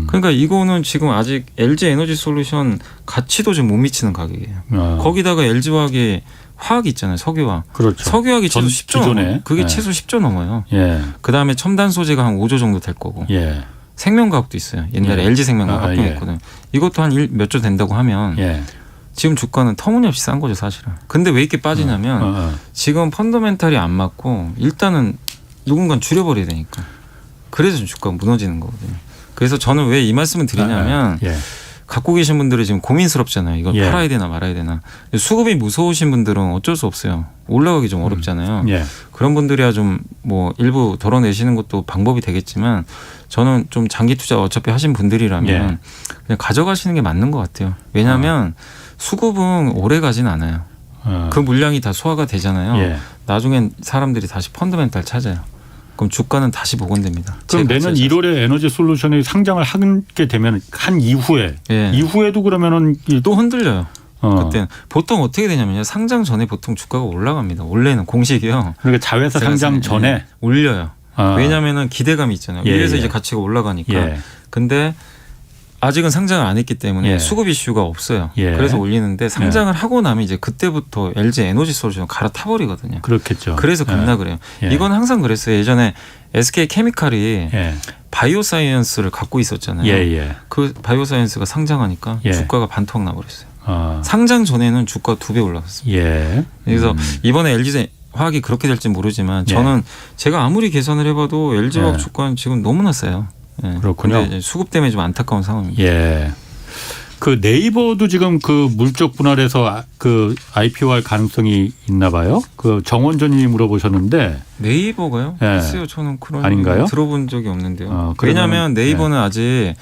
그러니까 이거는 지금 아직 LG 에너지 솔루션 가치도 지금 못 미치는 가격이에요. 거기다가 LG 화학이 화학이 있잖아요. 석유화. 그렇죠. 석유화학이 최소 10조 넘어요. 그게 예. 최소 10조 넘어요. 예. 그다음에 첨단 소재가 한 5조 정도 될 거고. 예. 생명과학도 있어요. 옛날에 예. LG 생명과학 예. 합병했거든요. 이것도 한 몇 조 된다고 하면 예. 지금 주가는 터무니없이 싼 거죠, 사실은. 근데 왜 이렇게 빠지냐면 지금 펀더멘탈이 안 맞고 일단은 누군가는 줄여버려야 되니까. 그래서 주가가 무너지는 거거든요. 그래서 저는 왜 이 말씀을 드리냐면 예. 갖고 계신 분들이 지금 고민스럽잖아요. 이걸 예. 팔아야 되나 말아야 되나. 수급이 무서우신 분들은 어쩔 수 없어요. 올라가기 좀 어렵잖아요. 예. 그런 분들이야 좀 뭐 일부 덜어내시는 것도 방법이 되겠지만 저는 좀 장기 투자 어차피 하신 분들이라면 예. 그냥 가져가시는 게 맞는 것 같아요. 왜냐하면 수급은 오래 가진 않아요. 그 물량이 다 소화가 되잖아요. 예. 나중엔 사람들이 다시 펀더멘탈 찾아요. 그럼 주가는 다시 복원됩니다. 그럼 내년 1월에 에너지 솔루션이 상장을 하게 되면 한 이후에 예. 이후에도 그러면은 또 흔들려요. 그때는 보통 어떻게 되냐면요. 상장 전에 보통 주가가 올라갑니다. 원래는 공식이요. 그러니까 자회사 상장 전에 예, 올려요. 왜냐하면은 기대감이 있잖아요. 예, 위에서 예. 이제 가치가 올라가니까. 예. 근데 아직은 상장을 안 했기 때문에 예. 수급 이슈가 없어요. 예. 그래서 올리는데 상장을 하고 나면 이제 그때부터 LG 에너지 솔루션 갈아타버리거든요. 그렇겠죠. 그래서 급락을 해요. 예. 이건 항상 그랬어요. 예전에 SK 케미칼이 예. 바이오사이언스를 갖고 있었잖아요. 예. 그 바이오사이언스가 상장하니까 예. 주가가 반토막 나버렸어요. 상장 전에는 주가 2배 올라갔습니다. 예. 그래서 이번에 LG 화학이 그렇게 될지 모르지만 저는 제가 아무리 계산을 해봐도 LG 화학 예. 주가는 지금 너무나 싸요. 예. 그렇군요. 근데 이제 수급 때문에 좀 안타까운 상황입니다. 예. 그 네이버도 지금 그 물적 분할에서 그 IPO할 가능성이 있나 봐요. 그 정원전이 물어보셨는데 네이버가요? 예. 글쎄요, 저는 그런 아닌가요? 얘기 들어본 적이 없는데요. 그러면은- 왜냐하면 네이버는 아직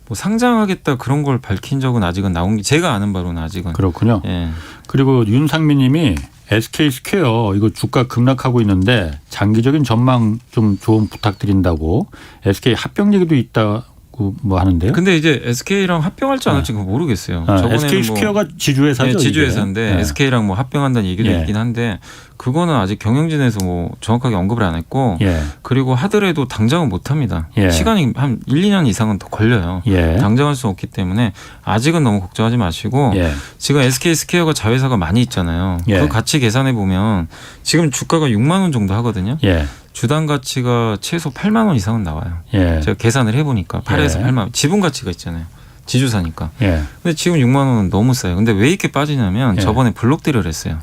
뭐 상장하겠다 그런 걸 밝힌 적은 아직은 나온 게 제가 아는 바로는 아직은. 그렇군요. 예. 그리고 윤상민님이 SK 스퀘어 이거 주가 급락하고 있는데 장기적인 전망 좀 조언 부탁드린다고 SK 합병 얘기도 있다고 뭐 하는데요. 근데 이제 SK랑 합병할지 안 할지 그거 모르겠어요. 저번에는 SK 스퀘어가 지주회사죠. 네, 지주회사인데 이게. SK랑 뭐 합병한다는 얘기도 예. 있긴 한데 그거는 아직 경영진에서 뭐 정확하게 언급을 안 했고 예. 그리고 하더라도 당장은 못 합니다. 예. 시간이 한 1, 2년 이상은 더 걸려요. 예. 당장할 수 없기 때문에 아직은 너무 걱정하지 마시고 예. 지금 SK 스퀘어가 자회사가 많이 있잖아요. 예. 그 가치 계산해 보면 지금 주가가 6만 원 정도 하거든요. 예. 주당 가치가 최소 8만 원 이상은 나와요. 예. 제가 계산을 해보니까 8에서 예. 8만 원. 지분 가치가 있잖아요. 지주사니까. 예. 근데 지금 6만 원은 너무 싸요. 근데 왜 이렇게 빠지냐면 예. 저번에 블록딜을 했어요.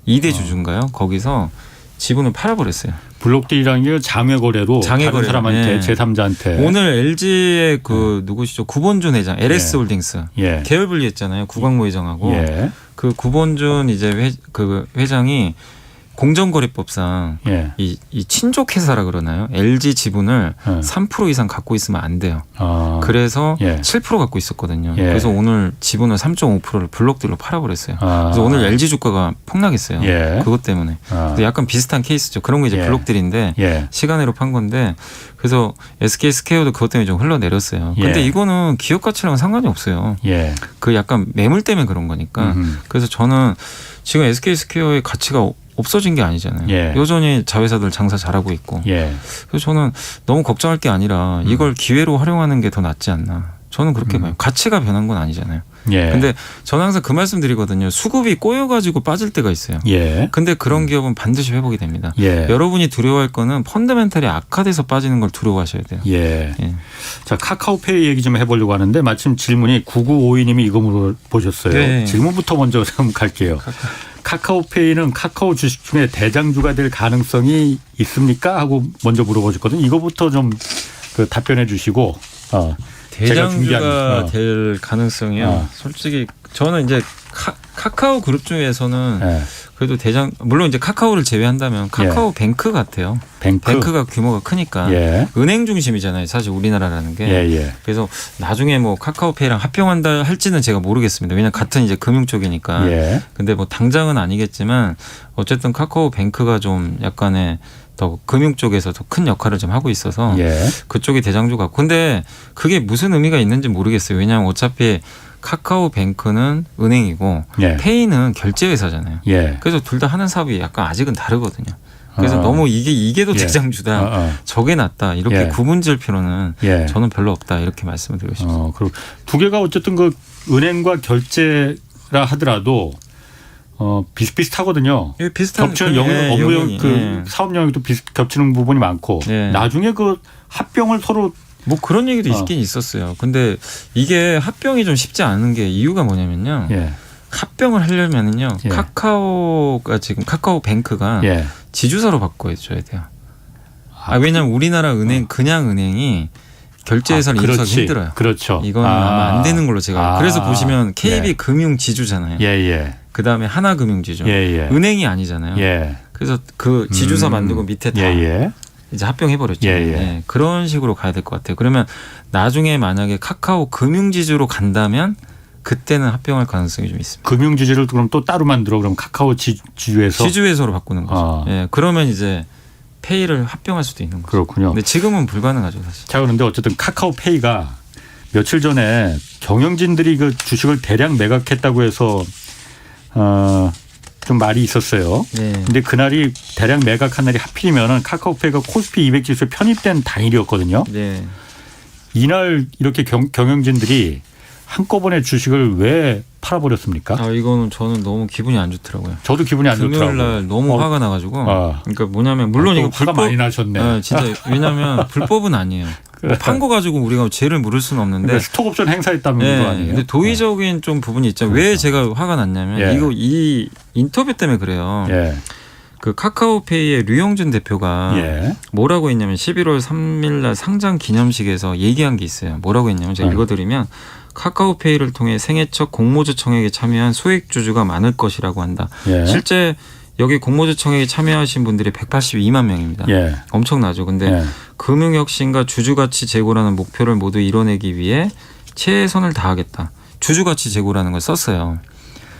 2대 주주인가요? 거기서 지분을 팔아버렸어요. 블록딜이라는 게 장외 거래로 장외 다른 거래. 사람한테 예. 제3자한테 오늘 LG의 그 누구시죠? 구본준 회장, LS 예. 홀딩스 예. 계열 분리했잖아요. 구광모 회장하고 예. 그 구본준 이제 그 회장이 공정거래법상 예. 이 친족 회사라 그러나요? LG 지분을 3% 이상 갖고 있으면 안 돼요. 그래서 7% 갖고 있었거든요. 그래서 오늘 지분을 3.5%를 블록들로 팔아버렸어요. 그래서 오늘 LG 주가가 폭락했어요. 그것 때문에. 약간 비슷한 케이스죠. 그런 게 이제 블록들인데 시간으로 판 건데 그래서 SK 스퀘어도 그것 때문에 좀 흘러내렸어요. 근데 이거는 기업 가치랑은 상관이 없어요. 그 약간 매물 때문에 그런 거니까. 그래서 저는 지금 SK 스퀘어의 가치가 없어진 게 아니잖아요. 여전히 자회사들 장사 잘하고 있고. 그래서 저는 너무 걱정할 게 아니라 이걸 기회로 활용하는 게 더 낫지 않나. 저는 그렇게 봐요. 가치가 변한 건 아니잖아요. 근데 저는 항상 그 말씀 드리거든요. 수급이 꼬여가지고 빠질 때가 있어요. 근데 그런 기업은 반드시 회복이 됩니다. 여러분이 두려워할 거는 펀더멘탈이 악화돼서 빠지는 걸 두려워하셔야 돼요. 자, 카카오페이 얘기 좀 해보려고 하는데 마침 질문이 9952님이 이거 물어보셨어요. 질문부터 먼저 좀 갈게요. 카카오페이는 카카오 주식 중에 대장주가 될 가능성이 있습니까? 하고 먼저 물어보셨거든요. 이거부터 좀 그 답변해 주시고. 대장주가 될 가능성이요. 솔직히 저는 이제 카카오 그룹 중에서는 그래도 물론 이제 카카오를 제외한다면 카카오뱅크 같아요. 뱅크가 규모가 크니까 은행 중심이잖아요. 사실 우리나라라는 게. 그래서 나중에 뭐 카카오페이랑 합병한다 할지는 제가 모르겠습니다. 왜냐하면 같은 이제 금융 쪽이니까. 근데 뭐 당장은 아니겠지만 어쨌든 카카오뱅크가 좀 약간의 더 금융 쪽에서 더 큰 역할을 좀 하고 있어서 그쪽이 대장주 같고. 근데 그게 무슨 의미가 있는지 모르겠어요. 왜냐하면 어차피 카카오뱅크는 은행이고 페이는 결제회사잖아요. 그래서 둘 다 하는 사업이 약간 아직은 다르거든요. 그래서 너무 이게 더 대장주다. 저게 낫다. 이렇게 구분질 필요는 저는 별로 없다. 이렇게 말씀을 드리고 싶습니다. 그리고 두 개가 어쨌든 그 은행과 결제라 하더라도 비슷비슷하거든요. 비슷한 겹치는 업무 그 사업 영역도 겹치는 부분이 많고 나중에 그 합병을 서로 뭐 그런 얘기도 있긴 있었어요. 근데 이게 합병이 좀 쉽지 않은 게 이유가 뭐냐면요. 합병을 하려면은요. 카카오가 지금 카카오뱅크가 지주사로 바꿔줘야 돼요. 왜냐하면 우리나라 은행 그냥 은행이 결제회사를 인수하기 힘들어요. 그렇죠. 이건 아마 안 되는 걸로 제가 그래서 보시면 KB 금융 지주잖아요. 그다음에 하나금융 지주. 은행이 아니잖아요. 그래서 그 지주사 만들고 밑에 다 이제 합병해버렸죠. 그런 식으로 가야 될 것 같아요. 그러면 나중에 만약에 카카오 금융지주로 간다면 그때는 합병할 가능성이 좀 있습니다. 금융지주를 그럼 또 따로 만들어 그럼 카카오 지주회사로 바꾸는 거죠. 그러면 이제 페이를 합병할 수도 있는 거죠. 그렇군요. 근데 지금은 불가능하죠, 사실. 자, 그런데 어쨌든 카카오페이가 며칠 전에 경영진들이 그 주식을 대량 매각했다고 해서 좀 말이 있었어요. 근데 그날이 대량 매각한 날이 하필이면 카카오페이가 코스피 200 지수에 편입된 당일이었거든요. 이날 이렇게 경영진들이 한꺼번에 주식을 왜 팔아버렸습니까? 이거는 저는 너무 기분이 안 좋더라고요. 저도 기분이 안 좋더라고요. 금요일 날 너무 화가 나가지고. 그러니까 뭐냐면 물론 이거 화가 많이 나셨네. 진짜 왜냐하면 불법은 아니에요. 판 거 가지고 우리가 죄를 물을 수는 없는데. 그러니까 스톡옵션 행사했다는 거 아니에요? 근데 도의적인 좀 부분이 있죠. 왜 제가 화가 났냐면 이 인터뷰 때문에 그래요. 그 카카오페이의 류영준 대표가 뭐라고 했냐면 11월 3일 날 상장 기념식에서 얘기한 게 있어요. 뭐라고 했냐면 제가 읽어드리면 카카오페이를 통해 생애 첫 공모주 청약에 참여한 소액주주가 많을 것이라고 한다. 실제 여기 공모주 청약에 참여하신 분들이 182만 명입니다. 엄청나죠. 근데 금융혁신과 주주가치 제고라는 목표를 모두 이뤄내기 위해 최선을 다하겠다. 주주가치 제고라는 걸 썼어요.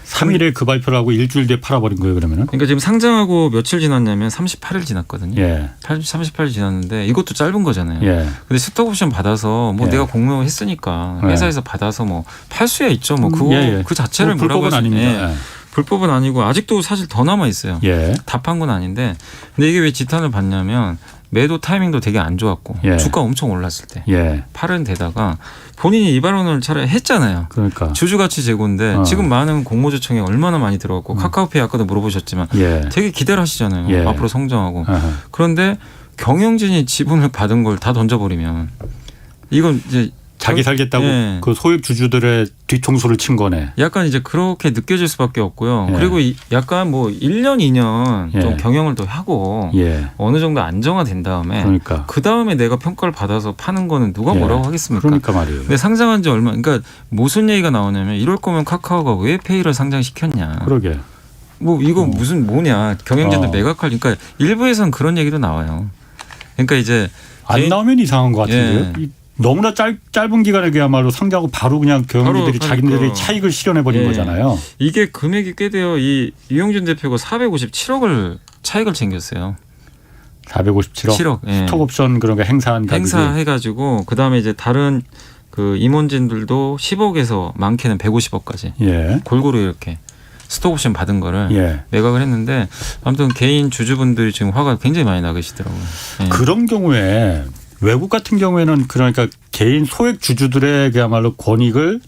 3일에 그 발표를 하고 일주일 뒤에 팔아버린 거예요, 그러면은? 그러니까 지금 상장하고 며칠 지났냐면 38일 지났거든요. 38일 지났는데 이것도 짧은 거잖아요. 근데 스톡옵션 받아서 뭐 내가 공모했으니까 회사에서 받아서 뭐 팔 수야 있죠. 뭐 그거 그 자체를 뭐라고 불법은 아닙니다. 불법은 아니고 아직도 사실 더 남아 있어요. 다 판 건 아닌데 근데 이게 왜 지탄을 받냐면 매도 타이밍도 되게 안 좋았고 주가 엄청 올랐을 때 팔은 데다가 본인이 이 발언을 차라리 했잖아요. 그러니까 주주가치 제고인데 지금 많은 공모주청에 얼마나 많이 들어갔고 카카오페이 아까도 물어보셨지만 되게 기대를 하시잖아요. 앞으로 성장하고. 그런데 경영진이 지분을 받은 걸 다 던져버리면 이건 이제 자기 살겠다고 그 소액 주주들의 뒤통수를 친 거네. 약간 이제 그렇게 느껴질 수밖에 없고요. 그리고 약간 뭐 1년, 2년 좀 경영을 더 하고 어느 정도 안정화된 다음에 그 다음에 내가 평가를 받아서 파는 거는 누가 뭐라고 하겠습니까? 그러니까 말이에요. 근데 상장한 지 얼마, 그러니까 무슨 얘기가 나오냐면 이럴 거면 카카오가 왜 페이를 상장시켰냐. 그러게. 뭐 이거 무슨 뭐냐 경영진들 매각할 그러니까 일부에서는 그런 얘기도 나와요. 그러니까 이제 안 나오면 이상한 것 같은데요. 예. 너무나 짧은 기간에 그야말로 상장하고 바로 그냥 경영진들이 자기네들이 차익을 실현해버린 거잖아요. 이게 금액이 꽤 돼요. 이 유영준 대표가 457억을 차익을 챙겼어요. 457억. 7억. 예. 스톡옵션 그런 거 행사한 가격이. 행사해가지고 그다음에 이제 다른 그 임원진들도 10억에서 많게는 150억까지 예. 골고루 이렇게 스톡옵션 받은 거를 예. 매각을 했는데 아무튼 개인 주주분들이 지금 화가 굉장히 많이 나 계시더라고요. 예. 그런 경우에 외국 같은 경우에는 그러니까 개인 소액 주주들의 그야말로 권익을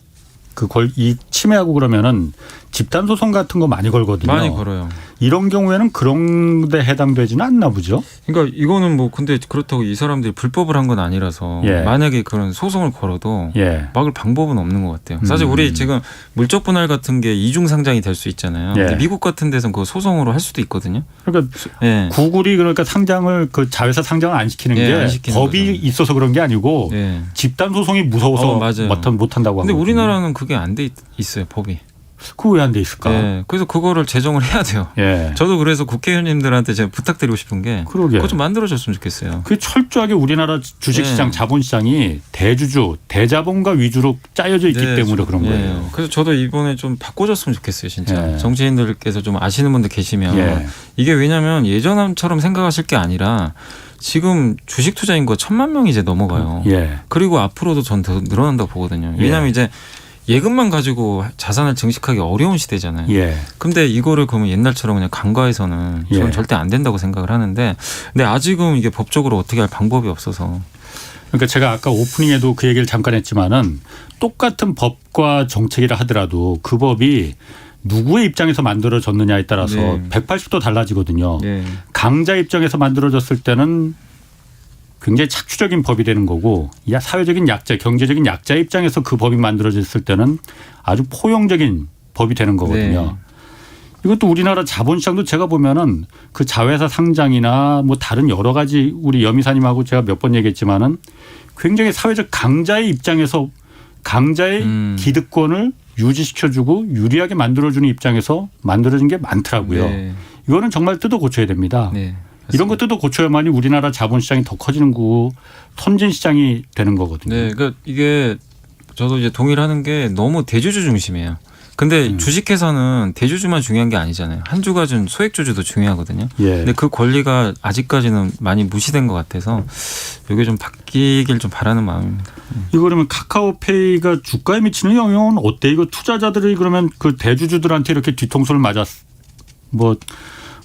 이 침해하고 그러면은 집단 소송 같은 거 많이 걸거든요. 많이 걸어요. 이런 경우에는 그런 데 해당되지는 않나 보죠. 그러니까 이거는 뭐 근데 그렇다고 이 사람들이 불법을 한 건 아니라서 예. 만약에 그런 소송을 걸어도 예. 막을 방법은 없는 것 같아요. 사실 우리 지금 물적 분할 같은 게 이중 상장이 될 수 있잖아요. 예. 근데 미국 같은 데서는 그 소송으로 할 수도 있거든요. 그러니까 예. 구글이 그러니까 상장을 그 자회사 상장을 안 시키는 예, 게 안 시키는 법이 거죠. 있어서 그런 게 아니고 예. 집단 소송이 무서워서 맞아요. 못 한다고 근데 하거든요. 우리나라는 그게 안 돼 있어요, 법이. 그거 왜 안 돼 있을까? 예. 그래서 그거를 제정을 해야 돼요. 예. 저도 그래서 국회의원님들한테 제가 부탁드리고 싶은 게 그러게. 그거 좀 만들어줬으면 좋겠어요. 그 철저하게 우리나라 주식시장 네. 자본시장이 대주주, 대자본가 위주로 짜여져 있기 네, 때문에 그런 예. 거예요. 그래서 저도 이번에 좀 바꿔줬으면 좋겠어요, 진짜. 예. 정치인들께서 좀 아시는 분들 계시면 예. 이게 왜냐하면 예전처럼 생각하실 게 아니라 지금 주식 투자 인구가 1,000만 명이 이제 넘어가요. 예. 그리고 앞으로도 전 더 늘어난다고 보거든요. 예. 왜냐하면 이제 예금만 가지고 자산을 증식하기 어려운 시대잖아요. 예. 근데 이거를 그러면 옛날처럼 그냥 간과해서는 저는 예. 절대 안 된다고 생각을 하는데 근데 아직은 이게 법적으로 어떻게 할 방법이 없어서 그러니까 제가 아까 오프닝에도 그 얘기를 잠깐 했지만은 똑같은 법과 정책이라 하더라도 그 법이 누구의 입장에서 만들어졌느냐에 따라서 네. 180도 달라지거든요. 예. 강자 입장에서 만들어졌을 때는 굉장히 착취적인 법이 되는 거고 사회적인 약자, 경제적인 약자 입장에서 그 법이 만들어졌을 때는 아주 포용적인 법이 되는 거거든요. 네. 이것도 우리나라 자본시장도 제가 보면은 그 자회사 상장이나 뭐 다른 여러 가지 우리 여미사님하고 제가 몇 번 얘기했지만은 굉장히 사회적 강자의 입장에서 강자의 기득권을 유지시켜주고 유리하게 만들어주는 입장에서 만들어진 게 많더라고요. 네. 이거는 정말 뜯어 고쳐야 됩니다. 네. 이런 거 뜯어 고쳐야만이 우리나라 자본시장이 더 커지는 거고 선진시장이 되는 거거든요. 네, 그러니까 이게 저도 이제 동의를 하는 게 너무 대주주 중심이에요. 근데 주식회사는 대주주만 중요한 게 아니잖아요. 한 주가 준 소액주주도 중요하거든요. 예. 근데 그 권리가 아직까지는 많이 무시된 것 같아서 이게 좀 바뀌길 좀 바라는 마음입니다. 이거 그러면 카카오페이가 주가에 미치는 영향은 어때? 이거 투자자들이 그러면 그 대주주들한테 이렇게 뒤통수를 뭐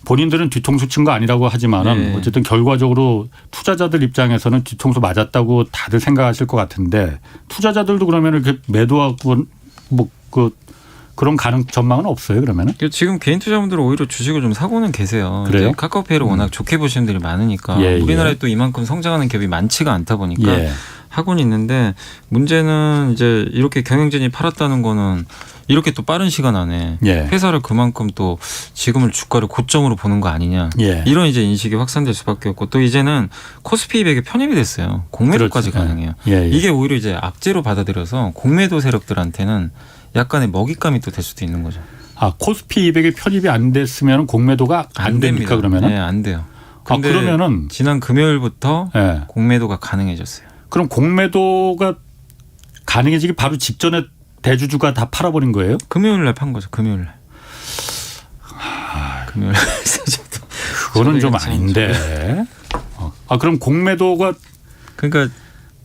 본인들은 뒤통수 친 거 아니라고 하지만은 네. 어쨌든 결과적으로 투자자들 입장에서는 뒤통수 맞았다고 다들 생각하실 것 같은데 투자자들도 그러면 이렇게 매도하고 뭐 그런 전망은 없어요 그러면은? 지금 개인 투자분들은 오히려 주식을 좀 사고는 계세요. 그래요? 이제 카카오페이를 워낙 좋게 보시는 분들이 많으니까 예, 우리나라에 또 이만큼 성장하는 기업이 많지가 않다 보니까 예. 하고는 있는데 문제는 이제 이렇게 경영진이 팔았다는 거는 이렇게 또 빠른 시간 안에 예. 회사를 그만큼 또 지금을 주가를 고점으로 보는 거 아니냐 예. 이런 이제 인식이 확산될 수밖에 없고 또 이제는 코스피 200에 편입이 됐어요. 공매도까지 그렇죠. 가능해요. 예. 이게 오히려 이제 악재로 받아들여서 공매도 세력들한테는 약간의 먹잇감이 또 될 수도 있는 거죠. 아 코스피 200에 편입이 안 됐으면 공매도가 안 됩니까 그러면은? 네, 안 돼요. 아 그러면은 지난 금요일부터 예. 공매도가 가능해졌어요. 그럼 공매도가 가능해지기 바로 직전에 대주주가 다 팔아버린 거예요? 금요일 날 판 거죠. 금요일 날. 금요일 날. 그거는 좀 아닌데. 아 그럼 공매도가 그러니까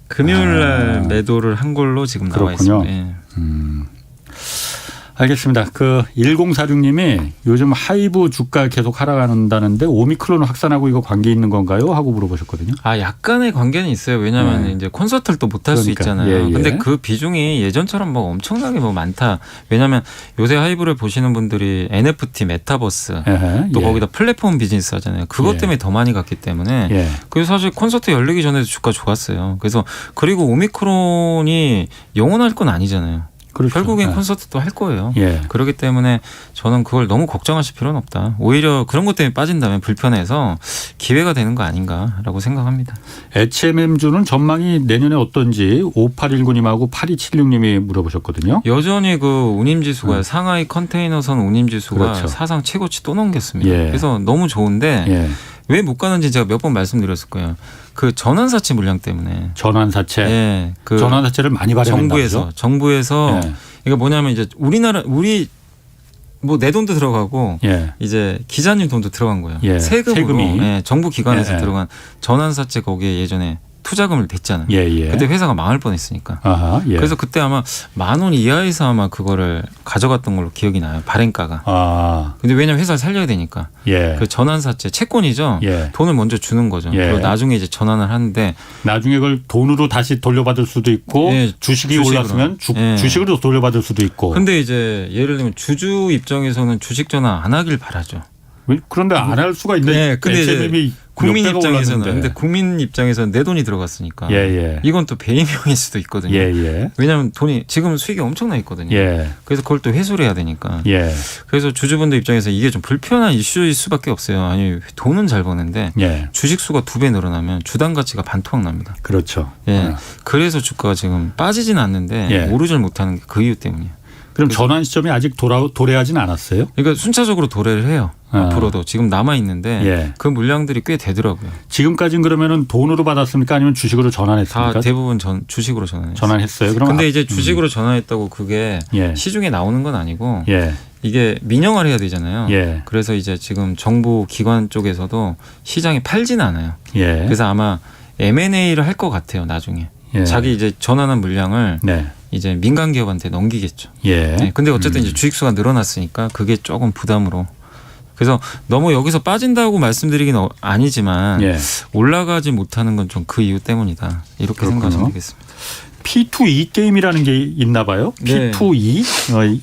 금요일 날 매도를 한 걸로 지금 나와 그렇군요. 있습니다. 예. 알겠습니다. 그 1046님이 요즘 하이브 주가 계속 하락한다는데 오미크론 확산하고 이거 관계 있는 건가요? 하고 물어보셨거든요. 아 약간의 관계는 있어요. 왜냐하면 네. 이제 콘서트를 또 못 할 수 그러니까. 있잖아요. 예, 예. 근데 그 비중이 예전처럼 뭐 엄청나게 뭐 많다. 왜냐하면 요새 하이브를 보시는 분들이 NFT, 메타버스 에헤, 또 예. 거기다 플랫폼 비즈니스 하잖아요. 그것 예. 때문에 더 많이 갔기 때문에 예. 그래서 사실 콘서트 열리기 전에도 주가 좋았어요. 그래서 그리고 오미크론이 영원할 건 아니잖아요. 그렇죠. 결국엔 콘서트도 할 거예요. 예. 그렇기 때문에 저는 그걸 너무 걱정하실 필요는 없다. 오히려 그런 것 때문에 빠진다면 불편해서 기회가 되는 거 아닌가라고 생각합니다. HMM주는 전망이 내년에 어떤지 5819님하고 8276님이 물어보셨거든요. 여전히 그 운임지수가 상하이 컨테이너선 운임지수가 그렇죠. 사상 최고치 또 넘겼습니다. 예. 그래서 너무 좋은데 예. 왜 못 가는지 제가 몇 번 말씀드렸을 거예요. 그 전환사채 물량 때문에. 전환사채. 예. 그 전환사채를 많이 발행한다고요? 정부에서 예. 이게 뭐냐면 이제 우리 뭐 내 돈도 들어가고 예. 이제 기자님 돈도 들어간 거예요. 예. 세금으로 세금이. 예, 정부 기관에서 예. 들어간 전환사채 거기에 예전에 투자금을 댔잖아요. 예. 예. 그때 회사가 망할 뻔했으니까. 아하, 예. 그래서 그때 아마 10,000원 이하에서 아마 그거를 가져갔던 걸로 기억이 나요. 발행가가. 아, 근데 왜냐면 회사를 살려야 되니까. 예. 그 전환사채 채권이죠. 예. 돈을 먼저 주는 거죠. 예. 그리고 나중에 이제 전환을 하는데 나중에 그걸 돈으로 다시 돌려받을 수도 있고 예, 주식이 주식으로. 올랐으면 예. 주식으로 돌려받을 수도 있고. 근데 이제 예를 들면 주주 입장에서는 주식 전환 안 하길 바라죠. 그런데 안 할 수가 있는데 네, 근데 이제 HMM이 국민 몇 배가 입장에서는 올랐는데. 근데 국민 입장에서는 내 돈이 들어갔으니까 예, 예. 이건 또 배임형일 수도 있거든요. 예, 예. 왜냐하면 돈이 지금 수익이 엄청나 있거든요. 예. 그래서 그걸 또 회수를 해야 되니까. 예. 그래서 주주분들 입장에서 이게 좀 불편한 이슈일 수밖에 없어요. 아니 돈은 잘 버는데 예. 주식 수가 2배 늘어나면 주당 가치가 반토막 납니다. 그렇죠. 예. 그래서 주가가 지금 빠지진 않는데 예. 오르질 못하는 게 그 이유 때문이에요. 그럼 전환 시점이 아직 도래하진 않았어요? 그러니까 순차적으로 도래를 해요. 앞으로도 지금 남아 있는데 예. 그 물량들이 꽤 되더라고요. 지금까지는 그러면은 돈으로 받았습니까? 아니면 주식으로 전환했습니까? 다 대부분 주식으로 전환했어요. 전환했어요. 그럼 근데 이제 주식으로 전환했다고 그게 예. 시중에 나오는 건 아니고 예. 이게 민영화를 해야 되잖아요. 예. 그래서 이제 지금 정부 기관 쪽에서도 시장에 팔지는 않아요. 예. 그래서 아마 M&A를 할 것 같아요. 나중에 예. 자기 이제 전환한 물량을 네. 이제 민간 기업한테 넘기겠죠. 예. 네, 근데 어쨌든 이제 주식 수가 늘어났으니까 그게 조금 부담으로. 그래서 너무 여기서 빠진다고 말씀드리긴 아니지만 예. 올라가지 못하는 건 좀 그 이유 때문이다. 이렇게 그렇군요. 생각하시면 되겠습니다. P2E 게임이라는 게 있나 봐요. 네. P2E.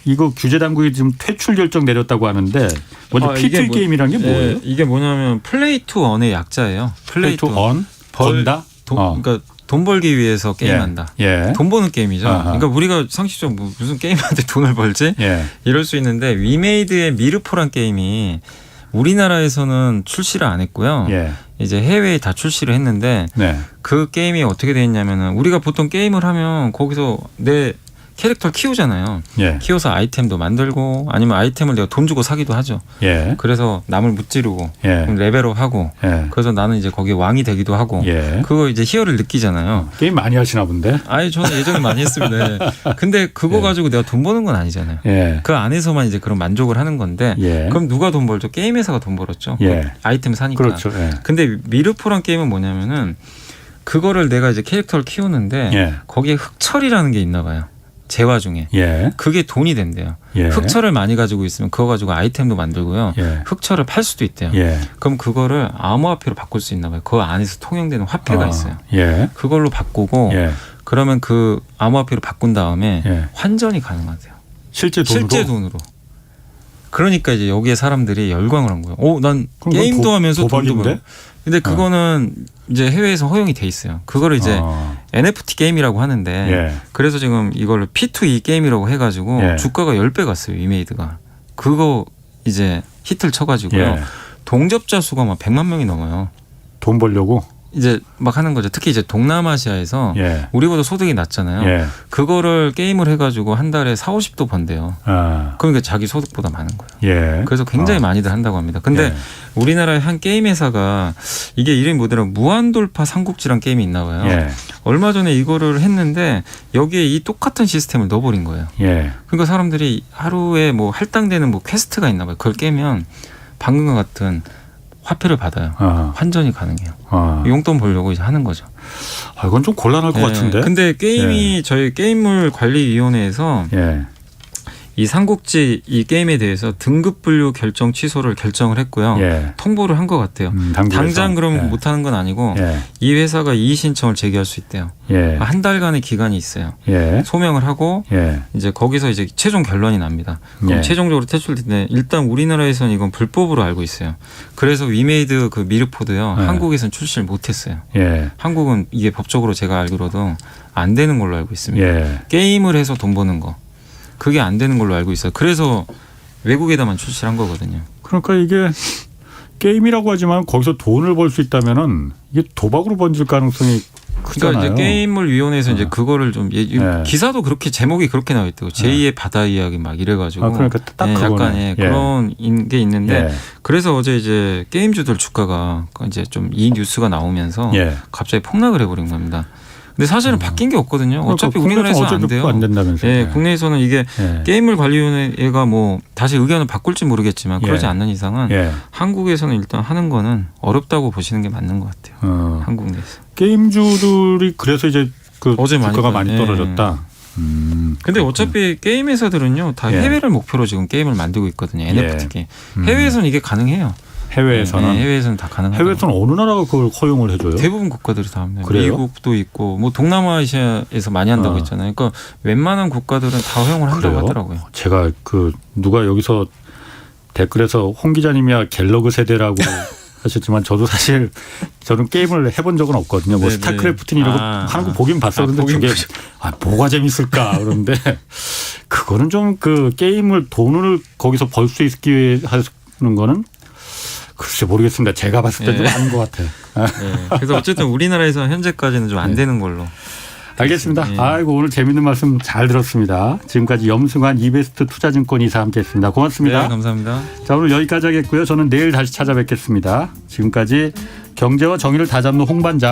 이거 규제 당국이 지금 퇴출 결정 내렸다고 하는데 먼저 P2E 게임이라는 게 뭐예요? 네, 이게 뭐냐면 플레이 투 언의 약자예요. 플레이 투 언? 번다? 그러니까 돈 벌기 위해서 게임한다. 예. 돈 버는 게임이죠. 아하. 그러니까 우리가 상식적으로 무슨 게임한테 돈을 벌지? 예. 이럴 수 있는데 위메이드의 미르포란 게임이 우리나라에서는 출시를 안 했고요. 예. 이제 해외에 다 출시를 했는데 네. 그 게임이 어떻게 돼 있냐면은 우리가 보통 게임을 하면 거기서 내 캐릭터를 키우잖아요. 예. 키워서 아이템도 만들고 아니면 아이템을 내가 돈 주고 사기도 하죠. 예. 그래서 남을 무찌르고 예. 레벨업하고 예. 그래서 나는 이제 거기에 왕이 되기도 하고 예. 그거 이제 희열을 느끼잖아요. 게임 많이 하시나 본데. 아니 저는 예전에 많이 했습니다. 근데 그거 예. 가지고 내가 돈 버는 건 아니잖아요. 예. 그 안에서만 이제 그런 만족을 하는 건데 예. 그럼 누가 돈 벌죠? 게임 회사가 돈 벌었죠. 예. 그 아이템 사니까. 그렇죠. 예. 근데 미르포란 게임은 뭐냐면은 그거를 내가 이제 캐릭터를 키우는데 예. 거기에 흑철이라는 게 있나 봐요. 재화 중에. 예. 그게 돈이 된대요. 예. 흑철을 많이 가지고 있으면 그거 가지고 아이템도 만들고요. 예. 흑철을 팔 수도 있대요. 예. 그럼 그거를 암호화폐로 바꿀 수 있나 봐요. 그 안에서 통용되는 화폐가 있어요. 예. 그걸로 바꾸고 예. 그러면 그 암호화폐로 바꾼 다음에 예. 환전이 가능하대요. 실제 돈으로. 실제 돈으로. 그러니까 이제 여기에 사람들이 열광을 한 거예요. 난 그럼 게임도 하면서 돈도 도박인데? 벌고. 근데 그거는 이제 해외에서 허용이 돼 있어요. 그거를 이제 NFT 게임이라고 하는데 예. 그래서 지금 이걸 P2E 게임이라고 해가지고 예. 주가가 10배 갔어요. 위메이드가. 그거 이제 히트를 쳐가지고요. 예. 동접자 수가 막 100만 명이 넘어요. 돈 벌려고. 이제 막 하는 거죠. 특히 이제 동남아시아에서 예. 우리보다 소득이 낮잖아요. 예. 그거를 게임을 해가지고 한 달에 40~50도 번대요. 아. 그러니까 자기 소득보다 많은 거예요. 예. 그래서 굉장히 많이들 한다고 합니다. 근데 예. 우리나라의 한 게임 회사가 이게 이름이 뭐더라 무한돌파 삼국지란 게임이 있나 봐요. 예. 얼마 전에 이거를 했는데 여기에 이 똑같은 시스템을 넣어버린 거예요. 예. 그러니까 사람들이 하루에 뭐 할당되는 뭐 퀘스트가 있나 봐요. 그걸 깨면 방금과 같은 화폐를 받아요. 환전이 가능해요. 용돈 벌려고 이제 하는 거죠. 아, 이건 좀 곤란할 것 같은데. 근데 게임이 저희 게임물 관리위원회에서 예. 이 삼국지 이 게임에 대해서 등급 분류 결정 취소를 결정을 했고요. 예. 통보를 한 것 같아요. 당장 그러면 예. 못하는 건 아니고 예. 이 회사가 이의 신청을 제기할 수 있대요. 예. 한 달간의 기간이 있어요. 예. 소명을 하고 예. 이제 거기서 이제 최종 결론이 납니다. 그럼 예. 최종적으로 퇴출될 때 일단 우리나라에서는 이건 불법으로 알고 있어요. 그래서 위메이드 그 미르포도요. 예. 한국에서는 출시를 못했어요. 예. 한국은 이게 법적으로 제가 알기로도 안 되는 걸로 알고 있습니다. 예. 게임을 해서 돈 버는 거 그게 안 되는 걸로 알고 있어요. 그래서 외국에다만 출시한 거거든요. 그러니까 이게 게임이라고 하지만 거기서 돈을 벌 수 있다면은 이게 도박으로 번질 가능성이 크잖아요. 그러니까 이제 게임을위원회에서 이제 그거를 좀 기사도 그렇게 제목이 그렇게 나와 있대요. 제2의 바다 이야기 막 이래가지고. 그러니까 딱 약간 그런 게 있는데 그래서 어제 이제 게임주들 주가가 이제 좀 이 뉴스가 나오면서 갑자기 폭락을 해버린 겁니다. 근데 사실은 바뀐 게 없거든요. 어차피 그러니까 우리나라에서는 안 돼요. 안 된다면서요. 예, 국내에서는 이게 게임을 관리위원회가 뭐 다시 의견을 바꿀지 모르겠지만 그러지 않는 이상은 한국에서는 일단 하는 거는 어렵다고 보시는 게 맞는 것 같아요. 한국 내에서. 게임주들이 그래서 이제 그 어제 주가가 많이 떨어졌다. 근데 어차피 게임 회사들은요 다 해외를 목표로 지금 게임을 만들고 있거든요. NFT 게임. 해외에서는 이게 가능해요. 해외에서는 해외에서는 다 가능하죠. 해외에서는 어느 나라가 그걸 허용을 해줘요? 대부분 국가들이 다 합니다. 그래요? 미국도 있고 뭐 동남아시아에서 많이 한다고 했잖아요. 그러니까 웬만한 국가들은 다 허용을 한다고 그래요? 하더라고요. 제가 그 누가 여기서 댓글에서 홍 기자님이야 갤러그 세대라고 하셨지만 저도 사실 저는 게임을 해본 적은 없거든요. 뭐 스타크래프트는 이런 거 하는 거 보긴 봤어. 그런데 저게 뭐가 재밌을까 그런데 그거는 좀 그 게임을 돈을 거기서 벌 수 있게 위해 하는 거는 글쎄 모르겠습니다. 제가 봤을 때는 아닌 것 같아요. 그래서 어쨌든 우리나라에서 현재까지는 좀 안 되는 걸로. 알겠습니다. 아이고 오늘 재밌는 말씀 잘 들었습니다. 지금까지 염승환 이베스트 투자증권 이사 함께했습니다. 고맙습니다. 네, 감사합니다. 자 오늘 여기까지 하겠고요. 저는 내일 다시 찾아뵙겠습니다. 지금까지 경제와 정의를 다잡는 홍반장.